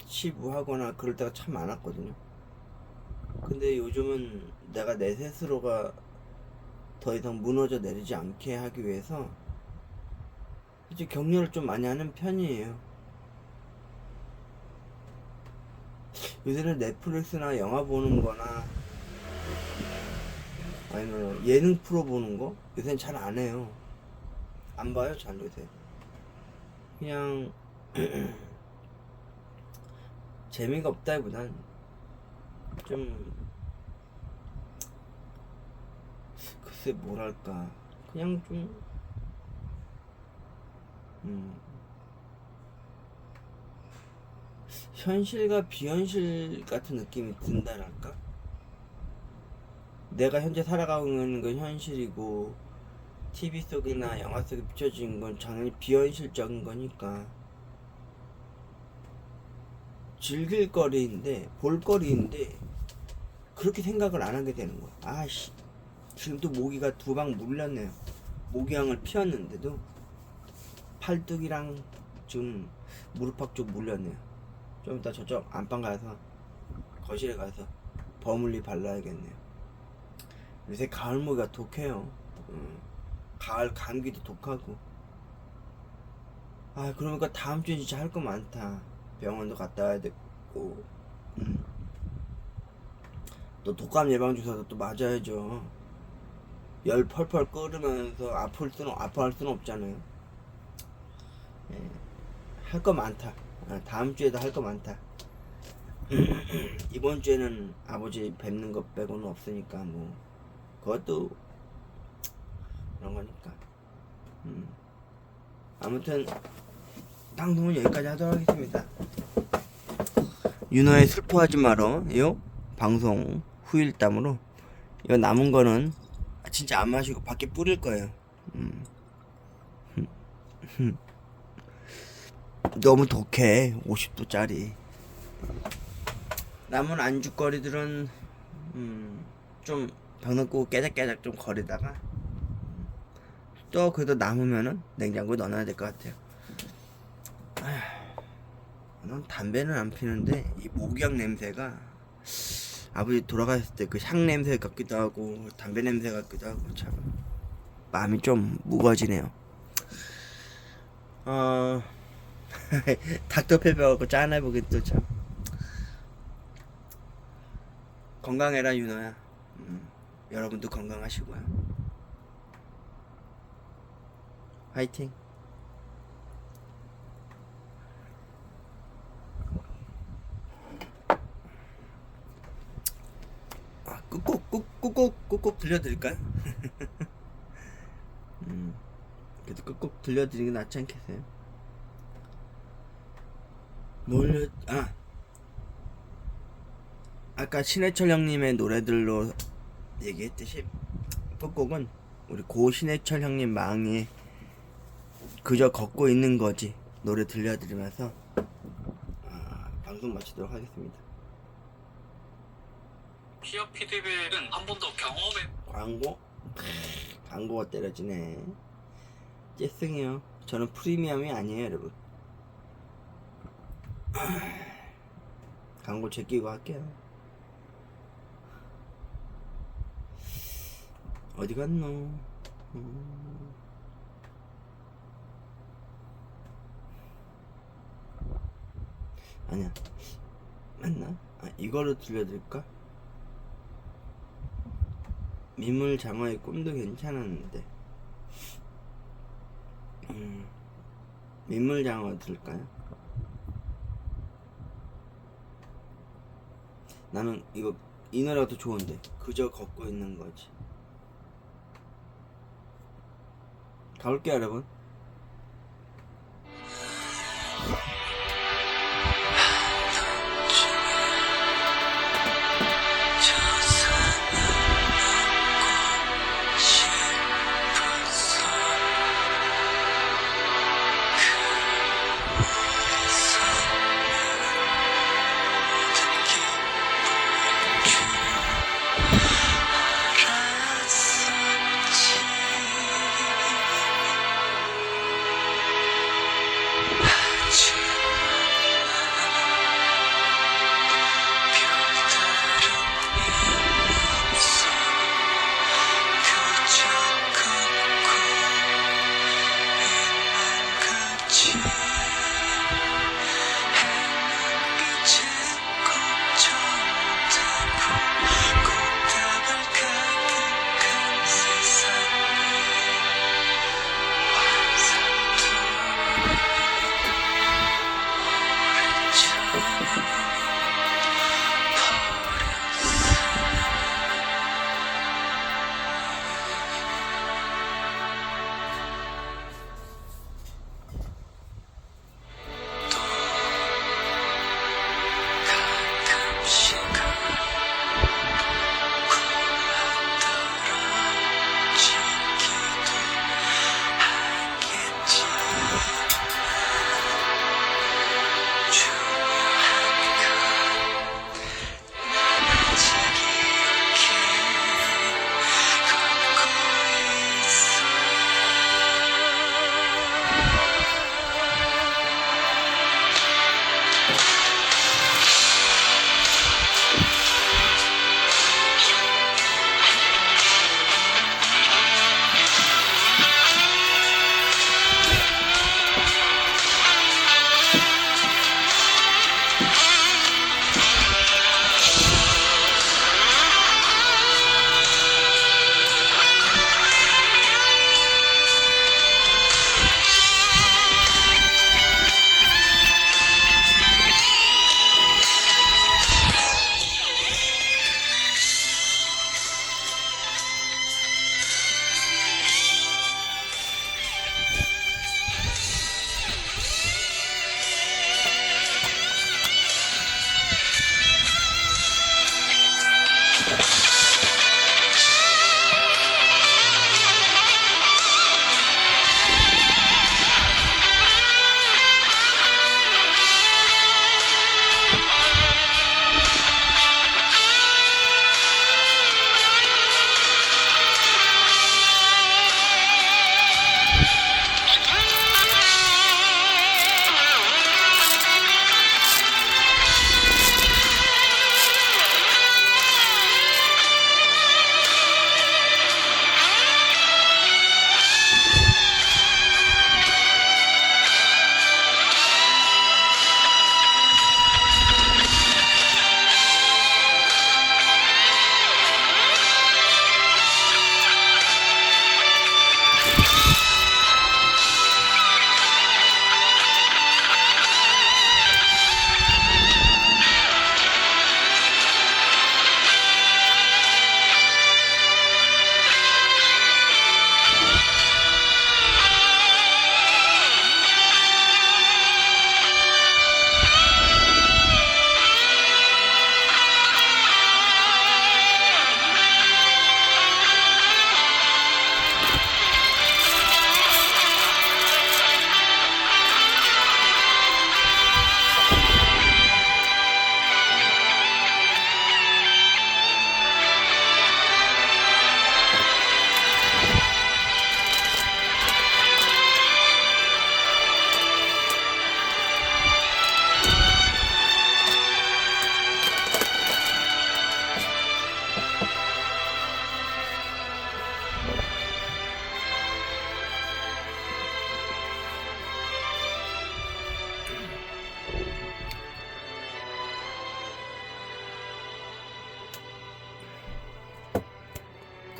치부하거나 그럴 때가 참 많았거든요. 근데 요즘은 내가 내 스스로가 더 이상 무너져 내리지 않게 하기 위해서 이제 격려를 좀 많이 하는 편이에요. 요새는 넷플릭스나 영화 보는 거나 아니면 예능 프로 보는 거 요새는 잘 안 해요. 안 봐요, 잘 요새. 그냥 재미가 없다기보단 좀 글쎄 뭐랄까 그냥 좀 현실과 비현실 같은 느낌이 든다랄까? 내가 현재 살아가고 있는 건 현실이고 TV 속이나 영화 속에 비춰진 건 당연히 비현실적인 거니까 즐길 거리인데 볼거리인데 그렇게 생각을 안 하게 되는 거야. 아씨, 지금 또 모기가 두 방 물렸네요. 모기향을 피웠는데도 팔뚝이랑 지금 무릎팍 쪽 물렸네요. 좀 이따 저쪽 안방 가서 거실에 가서 버물리 발라야겠네요. 요새 가을 모기가 독해요. 가을 감기도 독하고. 아, 그러니까 다음 주에 진짜 할 거 많다. 병원도 갔다 와야 됐고, 또 독감 예방 주사도 또 맞아야죠. 열 펄펄 끓으면서 아파할 수는 없잖아요. 예, 할 거 많다. 다음 주에도 할 거 많다. 이번 주에는 아버지 뵙는 것 빼고는 없으니까 뭐 그것도 그런 거니까. 아무튼 방송은 여기까지 하도록 하겠습니다. 윤호의 슬퍼하지 말어 요 방송 후일담으로 이거 남은 거는 진짜 안 마시고 밖에 뿌릴 거예요. 너무 독해. 50도짜리. 남은 안주거리들은 좀 벽놓고 깨작깨작 좀 거리다가 또 그래도 남으면은 냉장고에 넣어놔야 될 것 같아요. 난 담배는 안 피는데 이 모기향 냄새가 아버지 돌아가셨을 때 그 향 냄새 같기도 하고 담배 냄새 같기도 하고 참 마음이 좀 무거워지네요. 닥터페퍼하고 짠해보기 또 참. 건강해라 윤호야. 여러분도 건강하시고요. 화이팅. 꾹꾹 들려드릴까요? 그래도 꾹꾹 들려드리긴 낫지 않겠어요? 아까 신해철 형님의 노래들로 얘기했듯이 꾹꾹은 우리 고 신해철 형님 망에 그저 걷고 있는 거지 노래 들려드리면서 방송 마치도록 하겠습니다. 피어 피드백은 한 번도 경험해. 광고가 때려지네. 째승이요. 저는 프리미엄이 아니에요 여러분. 광고 제끼고 할게요. 어디 갔노? 아니야, 맞나? 이거로 들려드릴까? 민물장어의 꿈도 괜찮았는데 민물장어 들을까요? 나는 이 노래가 더 좋은데 그저 걷고 있는 거지. 가볼게요 여러분.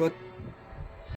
끝.